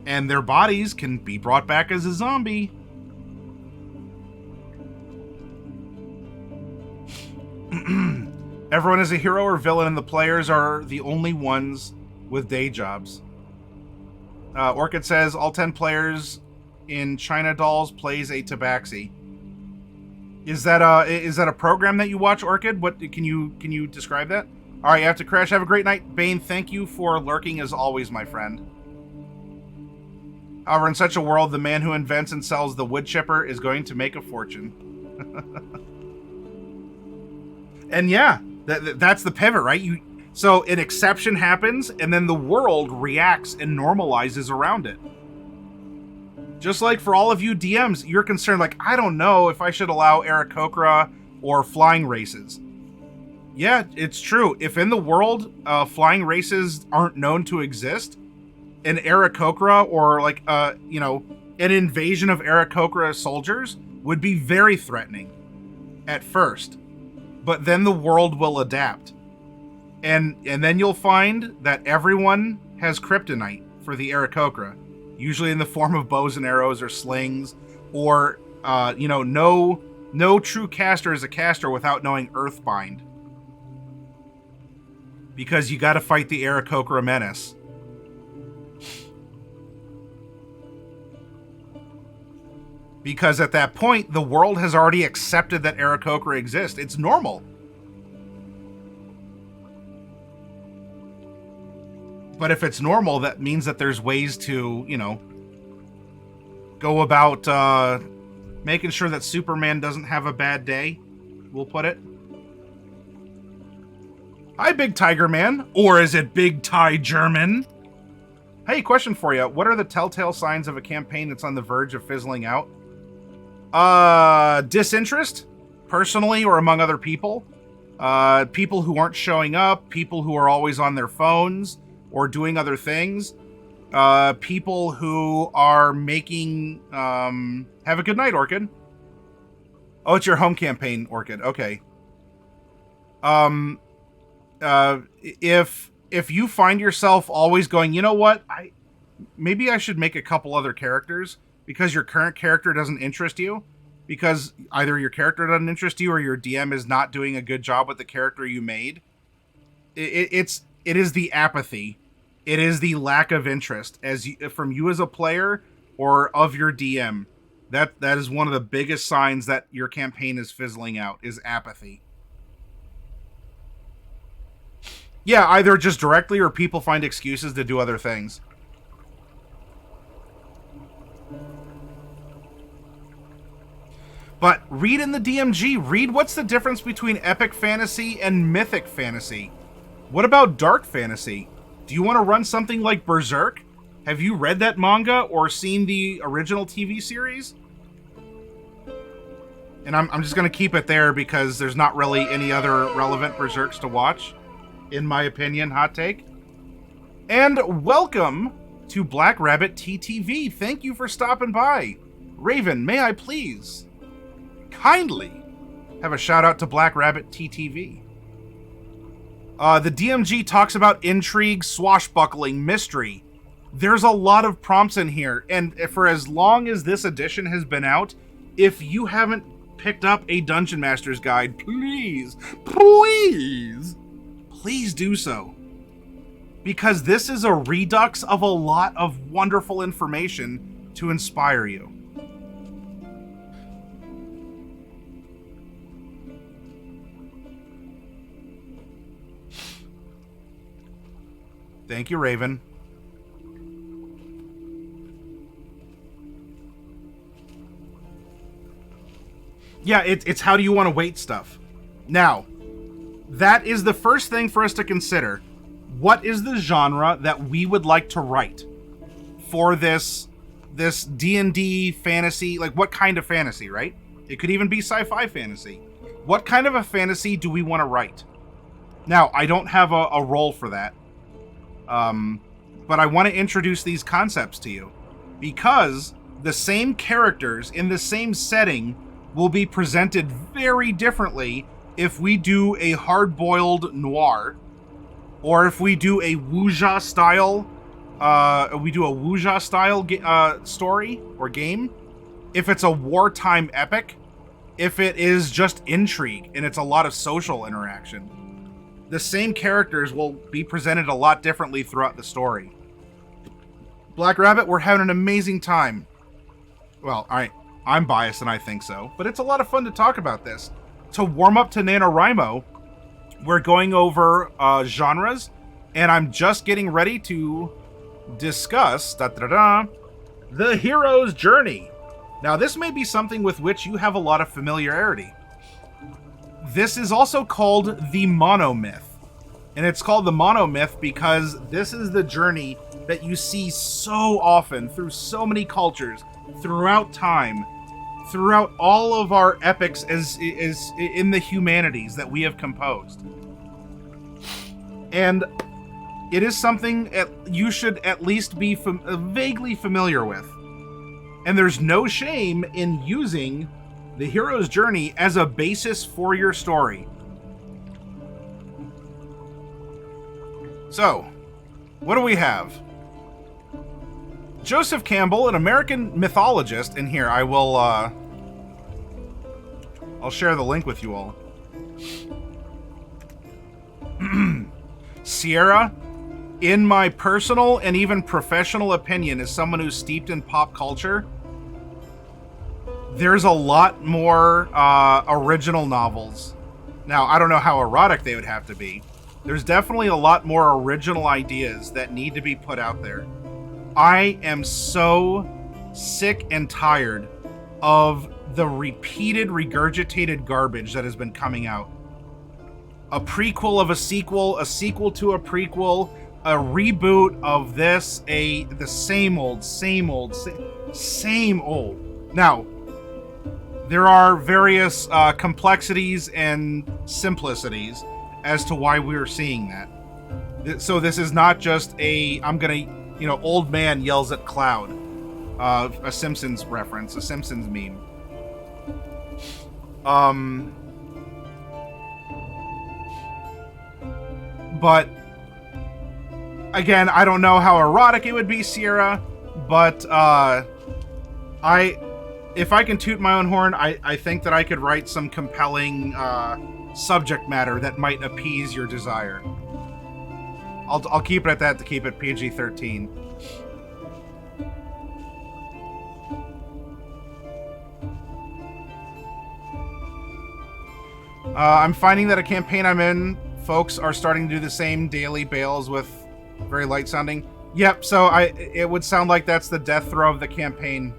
And their bodies can be brought back as a zombie. Everyone is a hero or villain, and the players are the only ones with day jobs. Orchid says all 10 players in China Dolls plays a tabaxi. Is that a program that you watch, Orchid? What can you describe that? All right, you have to crash. Have a great night, Bane. Thank you for lurking as always, my friend. However, in such a world, the man who invents and sells the wood chipper is going to make a fortune. And yeah, that's the pivot, right? So an exception happens, and then the world reacts and normalizes around it. Just like for all of you DMs, you're concerned, like, I don't know if I should allow Aarakocra or flying races. Yeah, it's true. If in the world flying races aren't known to exist, an Aarakocra or like an invasion of Aarakocra soldiers would be very threatening at first. But then the world will adapt. And then you'll find that everyone has kryptonite for the Aarakocra, usually in the form of bows and arrows or slings, or no true caster is a caster without knowing Earthbind, because you got to fight the Aarakocra menace. Because at that point, the world has already accepted that Aarakocra exists. It's normal. But if it's normal, that means that there's ways to, go about making sure that Superman doesn't have a bad day, we'll put it. Hi, Big Tiger Man. Or is it Big Ty German? Hey, question for you. What are the telltale signs of a campaign that's on the verge of fizzling out? Disinterest, personally or among other people. People who aren't showing up, people who are always on their phones or doing other things. People who are making... have a good night, Orchid. Oh, it's your home campaign, Orchid. Okay. If you find yourself always going, you know what, maybe I should make a couple other characters because your current character doesn't interest you, because either your character doesn't interest you or your DM is not doing a good job with the character you made. It is the apathy. It is the lack of interest from you as a player or of your DM. That is one of the biggest signs that your campaign is fizzling out, is apathy. Yeah, either just directly or people find excuses to do other things. But read in the DMG. Read what's the difference between epic fantasy and mythic fantasy. What about dark fantasy? Do you want to run something like Berserk? Have you read that manga or seen the original TV series? And I'm just going to keep it there because there's not really any other relevant Berserks to watch, in my opinion. Hot take. And welcome to Black Rabbit TTV. Thank you for stopping by. Raven, may I please kindly have a shout out to Black Rabbit TTV. The DMG talks about intrigue, swashbuckling, mystery. There's a lot of prompts in here, and for as long as this edition has been out, if you haven't picked up a Dungeon Master's Guide, please do so. Because this is a redux of a lot of wonderful information to inspire you. Thank you, Raven. Yeah, it's how do you want to weight stuff. Now, that is the first thing for us to consider. What is the genre that we would like to write for this D&D fantasy? Like, what kind of fantasy, right? It could even be sci-fi fantasy. What kind of a fantasy do we want to write? Now, I don't have a role for that. But I want to introduce these concepts to you. Because the same characters in the same setting will be presented very differently if we do a hard-boiled noir, or if we do a wuxia style, story or game, if it's a wartime epic, if it is just intrigue and it's a lot of social interaction. The same characters will be presented a lot differently throughout the story. Black Rabbit, we're having an amazing time. Well, I'm biased and I think so, but it's a lot of fun to talk about this. To warm up to NaNoWriMo, we're going over genres, and I'm just getting ready to discuss the hero's journey. Now, this may be something with which you have a lot of familiarity. This is also called the monomyth. And it's called the monomyth because this is the journey that you see so often through so many cultures, throughout time, throughout all of our epics as in the humanities that we have composed. And it is something you should at least be vaguely familiar with. And there's no shame in using the hero's journey as a basis for your story. So, what do we have? Joseph Campbell, an American mythologist, and here I will I'll share the link with you all. Sierra, in my personal and even professional opinion, as someone who's steeped in pop culture, there's a lot more original novels. Now, I don't know how erotic they would have to be. There's definitely a lot more original ideas that need to be put out there. I am so sick and tired of the repeated, regurgitated garbage that has been coming out. A prequel of a sequel to a prequel, a reboot of this, the same old. Now, there are various complexities and simplicities as to why we're seeing that. So this is not just old man yells at cloud. A Simpsons reference, a Simpsons meme. But again, I don't know how erotic it would be, Sierra, but if I can toot my own horn, I think that I could write some compelling subject matter that might appease your desire. I'll keep it at that to keep it PG-13. I'm finding that a campaign I'm in, folks are starting to do the same daily bails with very light sounding. Yep, so it would sound like that's the death throw of the campaign,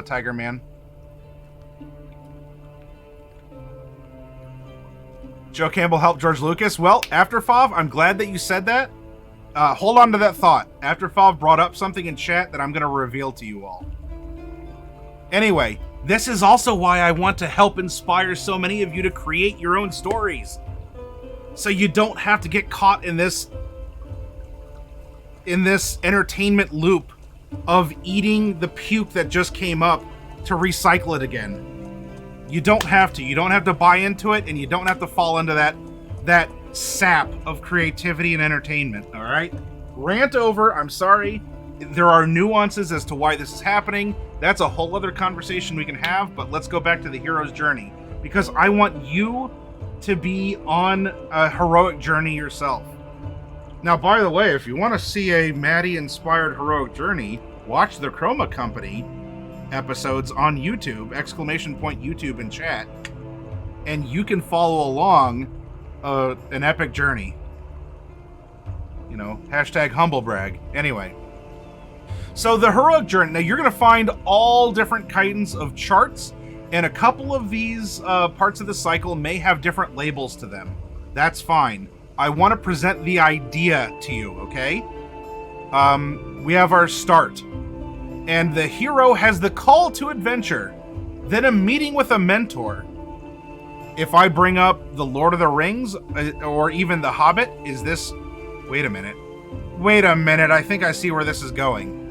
Tiger Man. Joe Campbell helped George Lucas. Well, After Fav, I'm glad that you said that. Hold on to that thought. After Fav brought up something in chat that I'm going to reveal to you all. Anyway, this is also why I want to help inspire so many of you to create your own stories. So you don't have to get caught in this entertainment loop of eating the puke that just came up to recycle it again. You don't have to. You don't have to buy into it, and you don't have to fall into that sap of creativity and entertainment, all right? Rant over. I'm sorry. There are nuances as to why this is happening. That's a whole other conversation we can have, but let's go back to the hero's journey, because I want you to be on a heroic journey yourself. Now, by the way, if you want to see a Maddie-inspired heroic journey, watch the Chroma Company episodes on YouTube, ! YouTube in chat, and you can follow along an epic journey. You know, hashtag humble brag. Anyway. So the heroic journey, now you're going to find all different kinds of charts, and a couple of these parts of the cycle may have different labels to them. That's fine. I want to present the idea to you, okay? We have our start, and the hero has the call to adventure, then a meeting with a mentor. If I bring up the Lord of the Rings, or even the Hobbit, is this... Wait a minute, I think I see where this is going.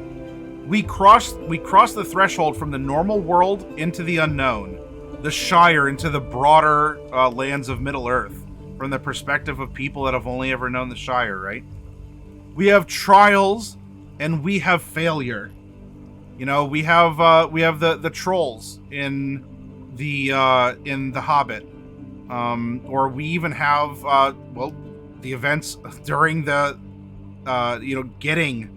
We cross the threshold from the normal world into the unknown, the Shire into the broader lands of Middle-earth, from the perspective of people that have only ever known the Shire, right? We have trials, and we have failure. You know, we have the trolls in the Hobbit, or we even have the events during the getting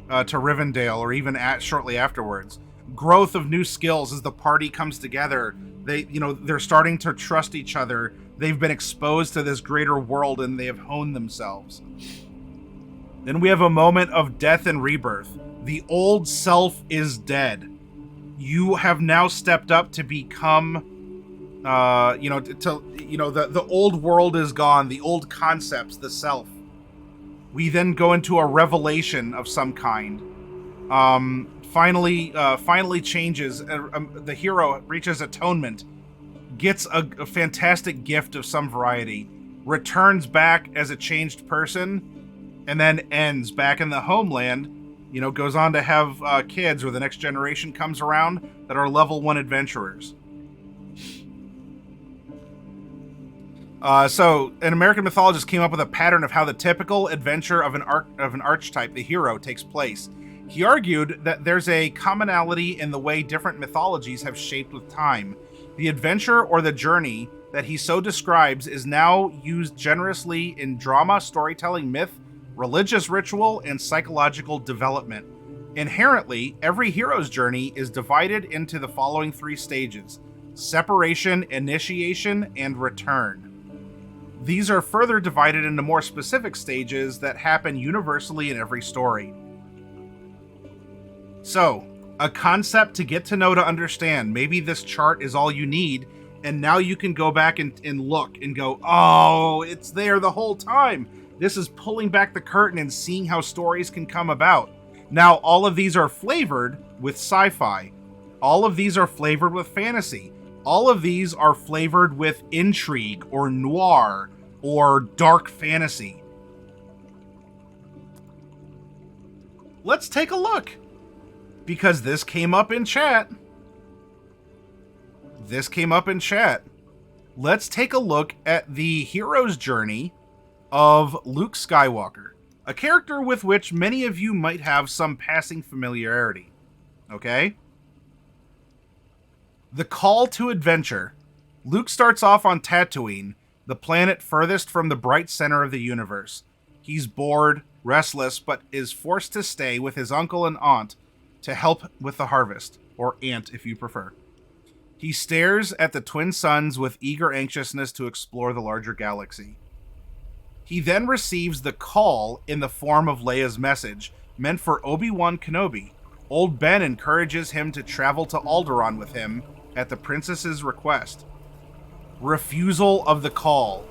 to Rivendell, or even shortly afterwards. Growth of new skills as the party comes together. They're starting to trust each other. They've been exposed to this greater world, and they have honed themselves. Then we have a moment of death and rebirth. The old self is dead. You have now stepped up to become, the old world is gone. The old concepts, the self. We then go into a revelation of some kind. Finally changes. The hero reaches atonement, gets a fantastic gift of some variety, returns back as a changed person, and then ends back in the homeland. Goes on to have kids, or the next generation comes around that are level 1 adventurers. So, an American mythologist came up with a pattern of how the typical adventure of an archetype, the hero, takes place. He argued that there's a commonality in the way different mythologies have shaped with time. The adventure or the journey that he so describes is now used generously in drama, storytelling, myth, religious ritual, and psychological development. Inherently, every hero's journey is divided into the following 3 stages: separation, initiation, and return. These are further divided into more specific stages that happen universally in every story. So, a concept to get to know, to understand. Maybe this chart is all you need, and now you can go back and look and go, oh, it's there the whole time. This is pulling back the curtain and seeing how stories can come about. Now, all of these are flavored with sci-fi. All of these are flavored with fantasy. All of these are flavored with intrigue or noir or dark fantasy. Let's take a look, because this came up in chat. Let's take a look at the hero's journey of Luke Skywalker, a character with which many of you might have some passing familiarity. Okay? The call to adventure. Luke starts off on Tatooine, the planet furthest from the bright center of the universe. He's bored, restless, but is forced to stay with his uncle and aunt to help with the harvest, or aunt if you prefer. He stares at the twin suns with eager anxiousness to explore the larger galaxy. He then receives the call in the form of Leia's message, meant for Obi-Wan Kenobi. Old Ben encourages him to travel to Alderaan with him at the princess's request. Refusal of the call.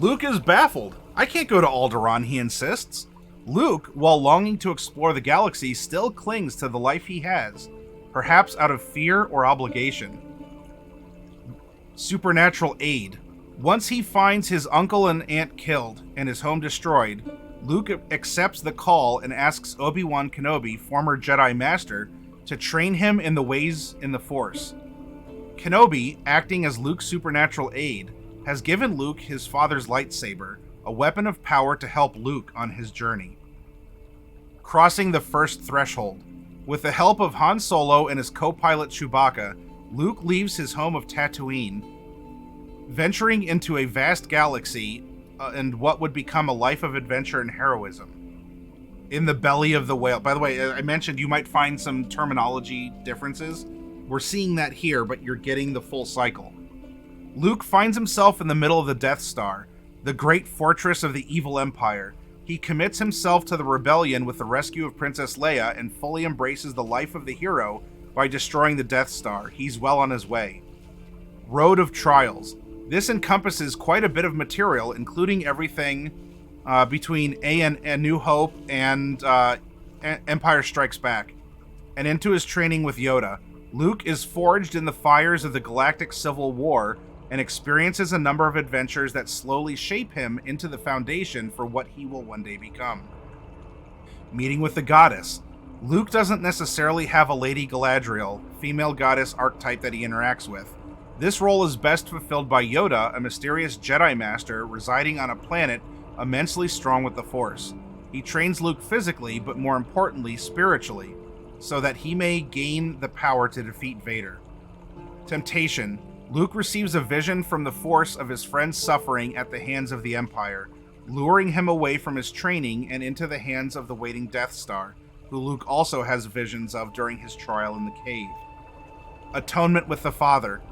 Luke is baffled. I can't go to Alderaan, he insists. Luke, while longing to explore the galaxy, still clings to the life he has, perhaps out of fear or obligation. Supernatural aid. Once he finds his uncle and aunt killed and his home destroyed, Luke accepts the call and asks Obi-Wan Kenobi, former Jedi Master, to train him in the ways in the Force. Kenobi, acting as Luke's supernatural aide, has given Luke his father's lightsaber, a weapon of power to help Luke on his journey. Crossing the first threshold. With the help of Han Solo and his co-pilot Chewbacca, Luke leaves his home of Tatooine, venturing into a vast galaxy and what would become a life of adventure and heroism. In the belly of the whale. By the way, I mentioned you might find some terminology differences. We're seeing that here, but you're getting the full cycle. Luke finds himself in the middle of the Death Star, the great fortress of the evil Empire. He commits himself to the rebellion with the rescue of Princess Leia and fully embraces the life of the hero by destroying the Death Star. He's well on his way. Road of Trials. This encompasses quite a bit of material, including everything between A New Hope and Empire Strikes Back, and into his training with Yoda. Luke is forged in the fires of the Galactic Civil War and experiences a number of adventures that slowly shape him into the foundation for what he will one day become. Meeting with the Goddess. Luke doesn't necessarily have a Lady Galadriel, female goddess archetype that he interacts with. This role is best fulfilled by Yoda, a mysterious Jedi Master residing on a planet immensely strong with the Force. He trains Luke physically, but more importantly, spiritually, so that he may gain the power to defeat Vader. Temptation. Luke receives a vision from the Force of his friend's suffering at the hands of the Empire, luring him away from his training and into the hands of the waiting Death Star, who Luke also has visions of during his trial in the cave. Atonement with the Father.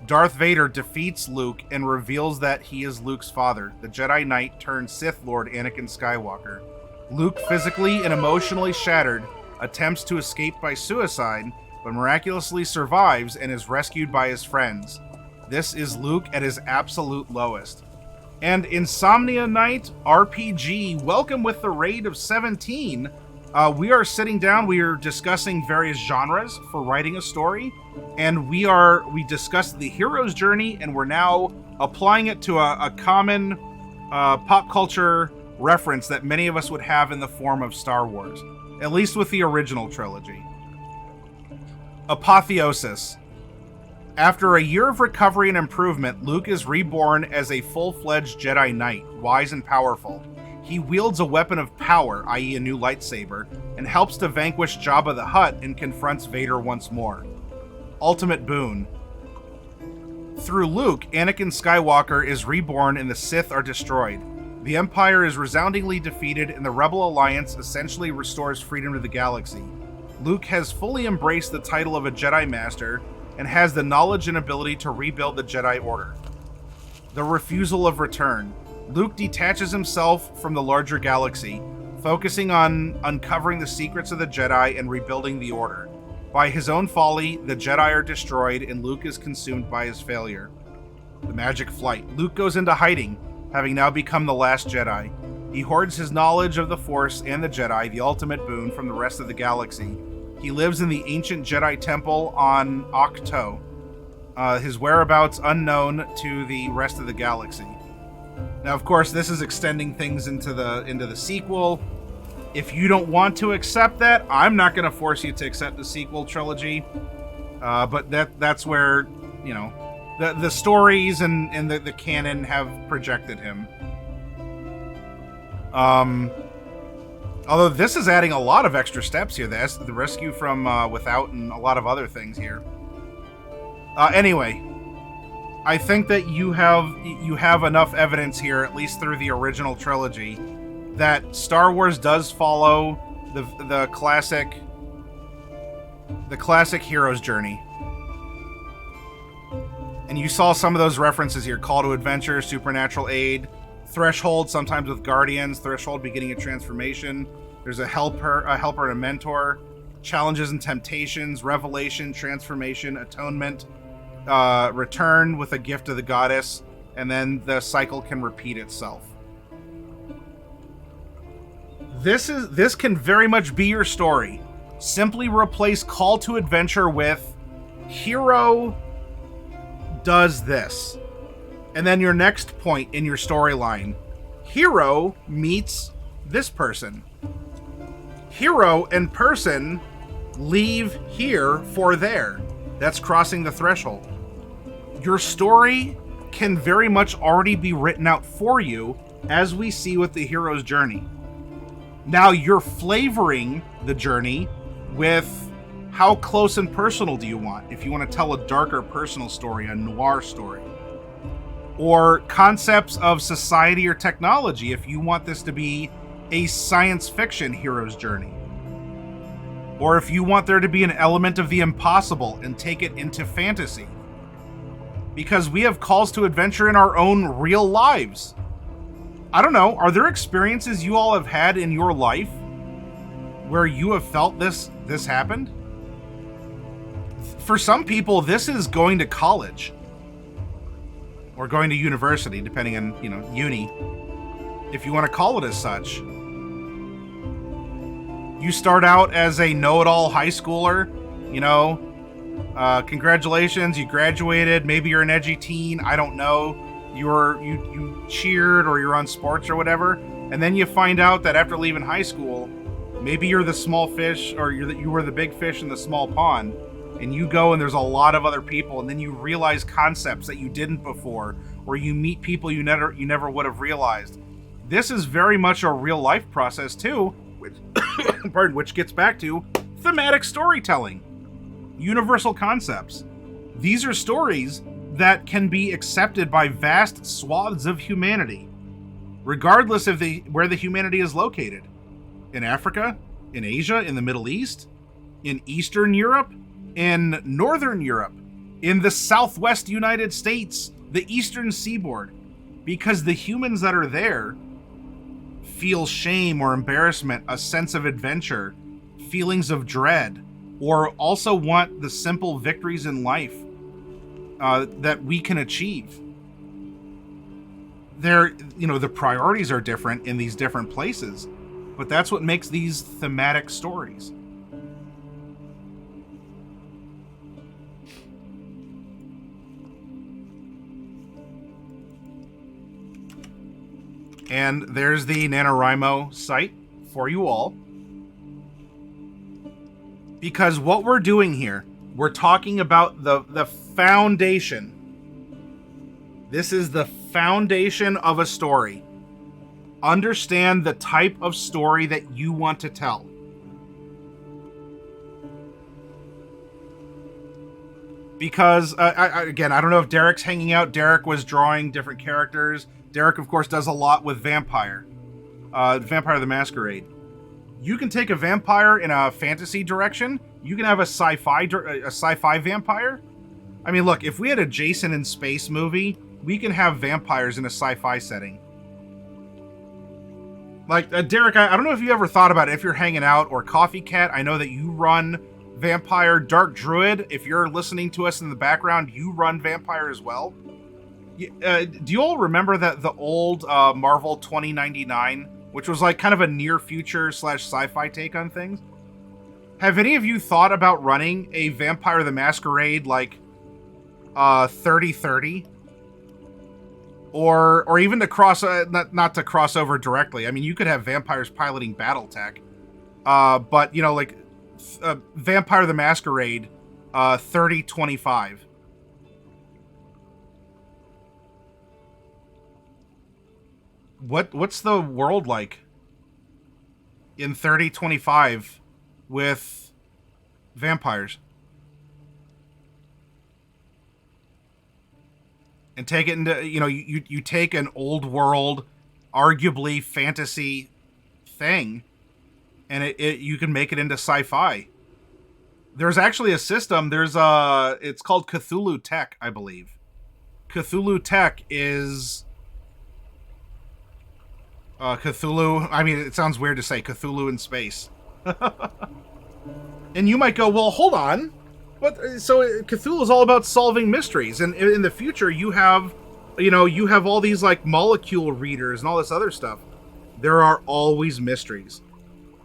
Darth Vader defeats Luke and reveals that he is Luke's father, the Jedi Knight turned Sith Lord Anakin Skywalker. Luke, physically and emotionally shattered, attempts to escape by suicide, but miraculously survives and is rescued by his friends. This is Luke at his absolute lowest. And Insomnia Night RPG, welcome with the raid of 17. We are sitting down, we are discussing various genres for writing a story, and we discussed the hero's journey, and we're now applying it to a common pop culture reference that many of us would have in the form of Star Wars, at least with the original trilogy. Apotheosis. After a year of recovery and improvement, Luke is reborn as a full-fledged Jedi Knight, wise and powerful. He wields a weapon of power, i.e. a new lightsaber, and helps to vanquish Jabba the Hutt and confronts Vader once more. Ultimate boon. Through Luke, Anakin Skywalker is reborn and the Sith are destroyed. The Empire is resoundingly defeated and the Rebel Alliance essentially restores freedom to the galaxy. Luke has fully embraced the title of a Jedi Master and has the knowledge and ability to rebuild the Jedi Order. The refusal of return. Luke detaches himself from the larger galaxy, focusing on uncovering the secrets of the Jedi and rebuilding the Order. By his own folly, the Jedi are destroyed and Luke is consumed by his failure. The magic flight. Luke goes into hiding, having now become the last Jedi. He hoards his knowledge of the Force and the Jedi, the ultimate boon, from the rest of the galaxy. He lives in the ancient Jedi temple on Ahch-To, his whereabouts unknown to the rest of the galaxy. Now, of course, this is extending things into the sequel. If you don't want to accept that, I'm not going to force you to accept the sequel trilogy. But that's where, you know, the stories and the canon have projected him. Although this is adding a lot of extra steps here. The rescue from Without and a lot of other things here. Anyway, I think that you have enough evidence here, at least through the original trilogy, that Star Wars does follow the classic hero's journey. And you saw some of those references here: Call to Adventure, Supernatural Aid, Threshold, sometimes with Guardians, Threshold beginning a transformation. There's a helper and a mentor, Challenges and Temptations, Revelation, Transformation, Atonement, Return with a Gift of the Goddess, and then the cycle can repeat itself. This can very much be your story. Simply replace call to adventure with hero does this. And then your next point in your storyline, hero meets this person. Hero and person leave here for there. That's crossing the threshold. Your story can very much already be written out for you, as we see with the hero's journey. Now you're flavoring the journey with how close and personal do you want. If you want to tell a darker personal story, a noir story, or concepts of society or technology, if you want this to be a science fiction hero's journey, or if you want there to be an element of the impossible and take it into fantasy. Because we have calls to adventure in our own real lives. I don't know, are there experiences you all have had in your life where you have felt this happened? For some people, this is going to college. Or going to university, depending on, uni. If you want to call it as such. You start out as a know-it-all high schooler, congratulations, you graduated, maybe you're an edgy teen, I don't know. You cheered or you're on sports or whatever, and then you find out that after leaving high school, maybe you're the small fish or you were the big fish in the small pond, and you go and there's a lot of other people, and then you realize concepts that you didn't before, or you meet people you never would have realized. This is very much a real life process too, which gets back to thematic storytelling, universal concepts. These are stories that can be accepted by vast swaths of humanity, regardless of where the humanity is located. In Africa, in Asia, in the Middle East, in Eastern Europe, in Northern Europe, in the Southwest United States, the Eastern Seaboard, because the humans that are there feel shame or embarrassment, a sense of adventure, feelings of dread, or also want the simple victories in life that we can achieve. The priorities are different in these different places, but that's what makes these thematic stories. And there's the NaNoWriMo site for you all. Because what we're doing here, we're talking about the foundation. This is the foundation of a story. Understand the type of story that you want to tell. Because, again, I don't know if Derek's hanging out. Derek was drawing different characters. Derek, of course, does a lot with Vampire the Masquerade. You can take a vampire in a fantasy direction. You can have a sci-fi vampire. I mean, look, if we had a Jason in Space movie, we can have vampires in a sci-fi setting. Like, Derek, I don't know if you ever thought about it, if you're hanging out, or Coffee Cat, I know that you run Vampire. Dark Druid, if you're listening to us in the background, you run Vampire as well. Do you all remember that the old Marvel 2099, which was like kind of a near future / sci-fi take on things? Have any of you thought about running a Vampire the Masquerade like 3030? Or even to cross, not to cross over directly. I mean, you could have vampires piloting BattleTech. But, like Vampire the Masquerade 3025. What's the world like in 3025 with vampires? And take it into, you take an old world, arguably fantasy thing, and you can make it into sci-fi. There's actually a system, it's called Cthulhu Tech, I believe. Cthulhu Tech is... Cthulhu, I mean, it sounds weird to say Cthulhu in space. And you might go, well, hold on. So Cthulhu is all about solving mysteries. And in the future, you have You know, you have all these like molecule readers and all this other stuff. There are always mysteries.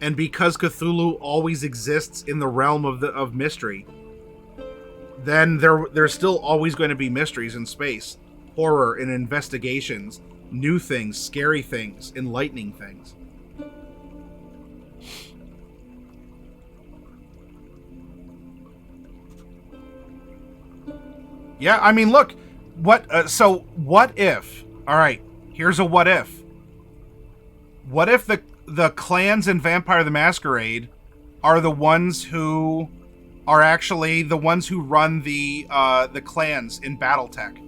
And because Cthulhu always exists in the realm of mystery, then there's still always going to be mysteries in space, horror and investigations, new things, scary things, enlightening things. Yeah, I mean, look, so what if? All right, here's a what if. What if the clans in Vampire the Masquerade are the ones who are actually the ones who run the clans in BattleTech,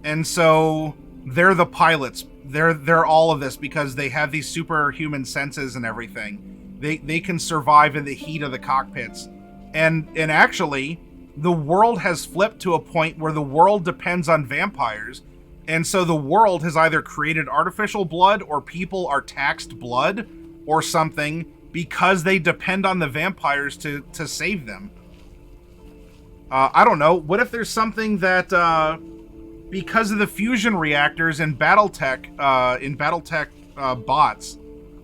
and so they're the pilots. They're all of this because they have these superhuman senses and everything. They can survive in the heat of the cockpits, and actually, the world has flipped to a point where the world depends on vampires. And so the world has either created artificial blood or people are taxed blood or something because they depend on the vampires to save them. I don't know. What if there's something that, because of the fusion reactors in BattleTech bots,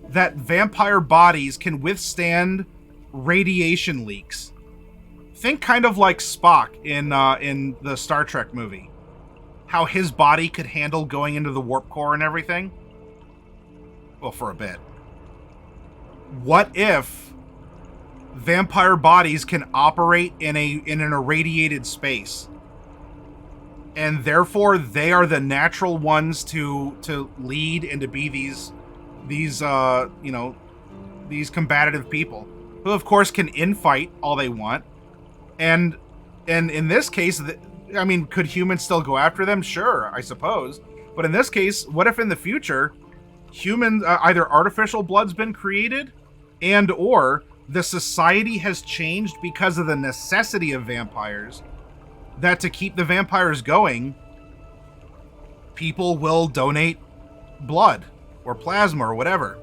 that vampire bodies can withstand radiation leaks? Think kind of like Spock in the Star Trek movie. How his body could handle going into the warp core and everything? Well, for a bit. What if vampire bodies can operate in an irradiated space? And therefore they are the natural ones to lead and to be these combative people. Who of course can infight all they want. And in this case, I mean, could humans still go after them? Sure, I suppose. But in this case, what if in the future, humans, either artificial blood's been created, and or the society has changed because of the necessity of vampires, that to keep the vampires going, people will donate blood or plasma or whatever.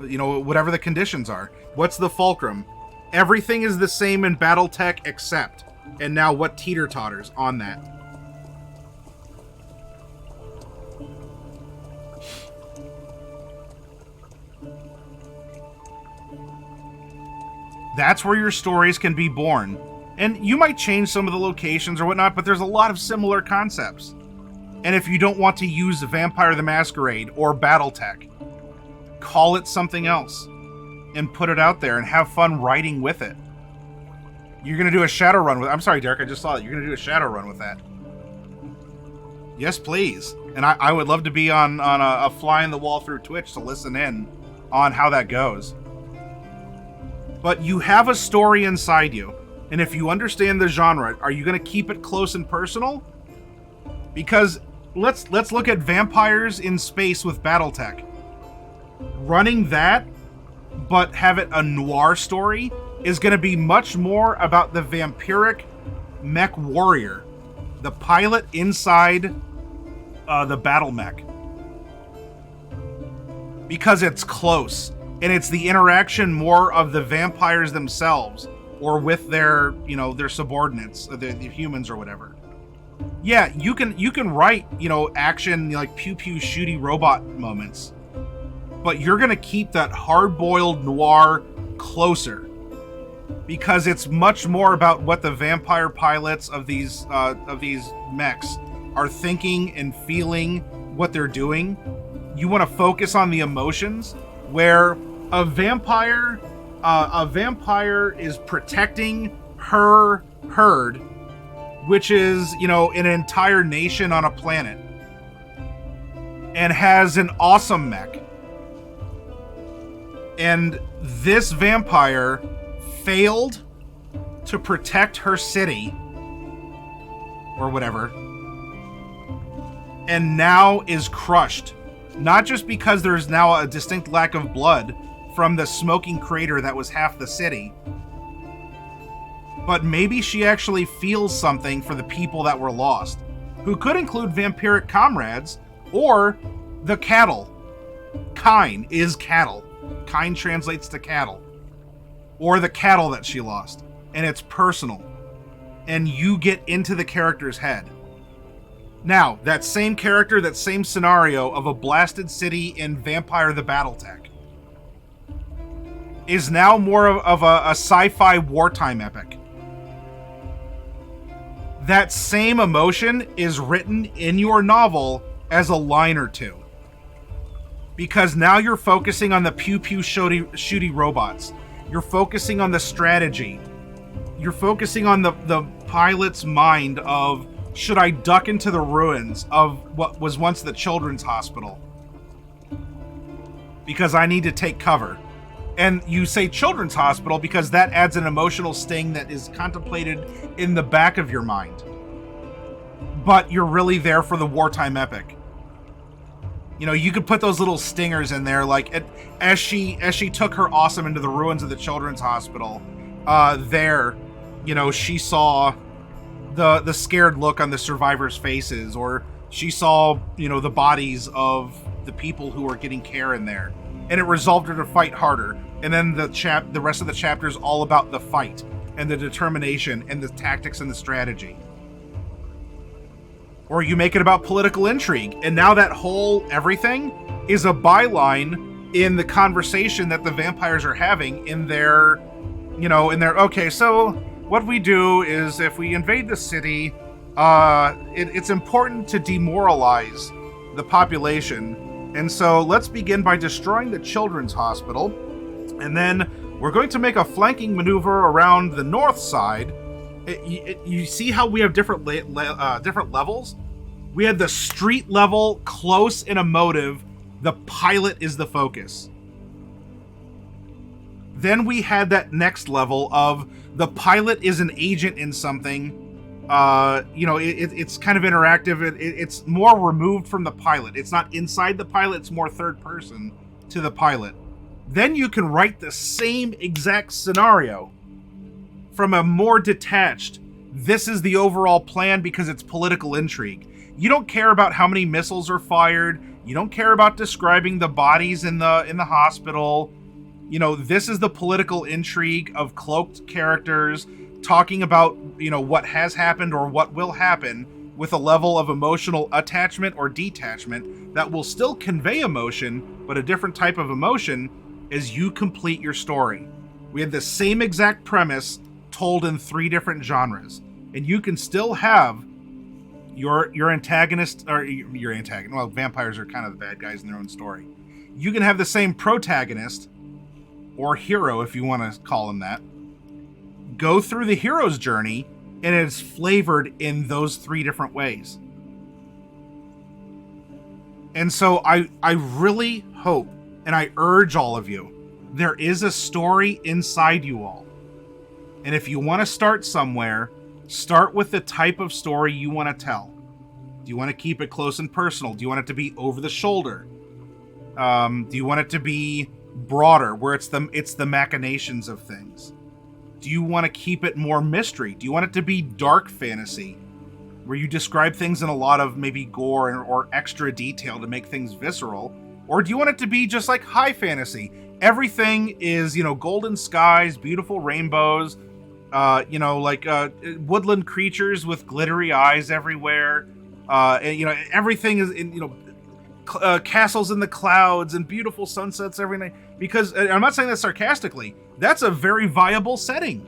You know, whatever the conditions are. What's the fulcrum? Everything is the same in BattleTech except... And now what teeter-totters on that? That's where your stories can be born. And you might change some of the locations or whatnot, but there's a lot of similar concepts. And if you don't want to use Vampire the Masquerade or BattleTech, call it something else. And put it out there and have fun writing with it. You're going to do a shadow run with... I'm sorry, Derek, I just saw it. You're going to do a shadow run with that. Yes, please. And I would love to be on a fly in the wall through Twitch to listen in on how that goes. But you have a story inside you. And if you understand the genre, are you going to keep it close and personal? Because let's look at vampires in space with BattleTech. Running that, but have it a noir story, is going to be much more about the vampiric mech warrior, the pilot inside the battle mech. Because it's close, and it's the interaction more of the vampires themselves, or with their subordinates, the humans or whatever. Yeah, you can write, action, like pew-pew shooty robot moments, but you're going to keep that hard-boiled noir closer. Because it's much more about what the vampire pilots of these mechs are thinking and feeling, what they're doing. You want to focus on the emotions, where a vampire is protecting her herd, which is, an entire nation on a planet, and has an awesome mech. And this vampire failed to protect her city or whatever, and now is crushed. Not just because there's now a distinct lack of blood from the smoking crater that was half the city, but maybe she actually feels something for the people that were lost, who could include vampiric comrades or the cattle. Kine is cattle. Kine translates to cattle. Or the cattle that she lost. And it's personal. and you get into the character's head. Now, that same character, that same scenario of a blasted city in Vampire the Battletech is now more of a sci-fi wartime epic. That same emotion is written in your novel as a line or two. Because now you're focusing on the pew-pew shooty robots. You're focusing on the strategy. You're focusing on the pilot's mind of, should I duck into the ruins of what was once the children's hospital? Because I need to take cover. And you say children's hospital because that adds an emotional sting that is contemplated in the back of your mind. But you're really there for the wartime epic. You know, you could put those little stingers in there, like as she took her awesome into the ruins of the children's hospital. You know, she saw the scared look on the survivors' faces, or she saw, you know, the bodies of the people who were getting care in there, and it resolved her to fight harder. And then the rest of the chapter is all about the fight and the determination and the tactics and the strategy. Or you make it about political intrigue, and now that whole everything is a byline in the conversation that the vampires are having in their, okay, so what we do is if we invade the city, it's important to demoralize the population. And so let's begin by destroying the children's hospital. And then we're going to make a flanking maneuver around the north side. You see how we have different levels? We had the street level, close and emotive. The pilot is the focus. Then we had that next level of the pilot is an agent in something. It's kind of interactive. It's more removed from the pilot. It's not inside the pilot. It's more third person to the pilot. Then you can write the same exact scenario from a more detached, this is the overall plan because it's political intrigue. You don't care about how many missiles are fired. You don't care about describing the bodies in the hospital. You know, this is the political intrigue of cloaked characters talking about, what has happened or what will happen with a level of emotional attachment or detachment that will still convey emotion, but a different type of emotion as you complete your story. We had the same exact premise told in 3 different genres, and you can still have your antagonist, or your antagonist, well, vampires are kind of the bad guys in their own story. You can have the same protagonist, or hero if you want to call him that, go through the hero's journey, and it's flavored in those 3 different ways. And so I really hope, and I urge all of you, there is a story inside you all. And if you want to start somewhere, start with the type of story you want to tell. Do you want to keep it close and personal? Do you want it to be over the shoulder? Do you want it to be broader, where it's the machinations of things? Do you want to keep it more mystery? Do you want it to be dark fantasy, where you describe things in a lot of maybe gore or extra detail to make things visceral? Or do you want it to be just like high fantasy? Everything is, golden skies, beautiful rainbows, woodland creatures with glittery eyes everywhere. Everything is in, castles in the clouds and beautiful sunsets every night. Because, I'm not saying that sarcastically, that's a very viable setting.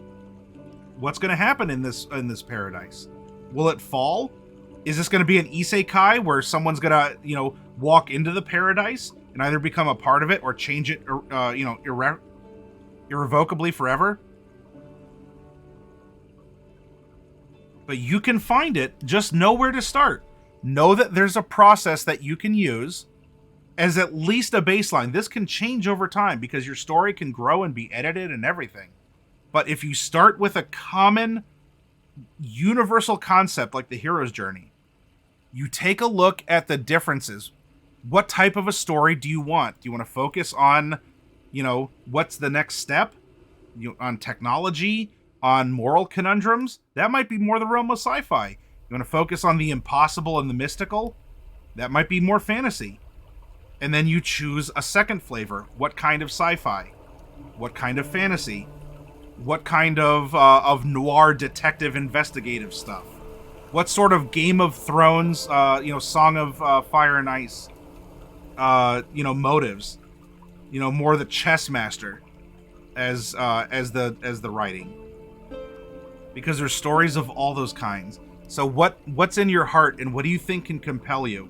What's going to happen in this paradise? Will it fall? Is this going to be an isekai where someone's going to, walk into the paradise and either become a part of it or change it, irrevocably forever? But you can find it. Just know where to start. Know that there's a process that you can use as at least a baseline. This can change over time because your story can grow and be edited and everything. But if you start with a common universal concept like the hero's journey, you take a look at the differences. What type of a story do you want? Do you want to focus on, what's the next step? On technology, on moral conundrums? That might be more the realm of sci-fi. You want to focus on the impossible and the mystical? That might be more fantasy. And then you choose a second flavor. What kind of sci-fi? What kind of fantasy? What kind of noir detective investigative stuff? What sort of Game of Thrones, Song of Fire and Ice, motives? More the chess master as the writing, because there's stories of all those kinds. So what's in your heart, and what do you think can compel you?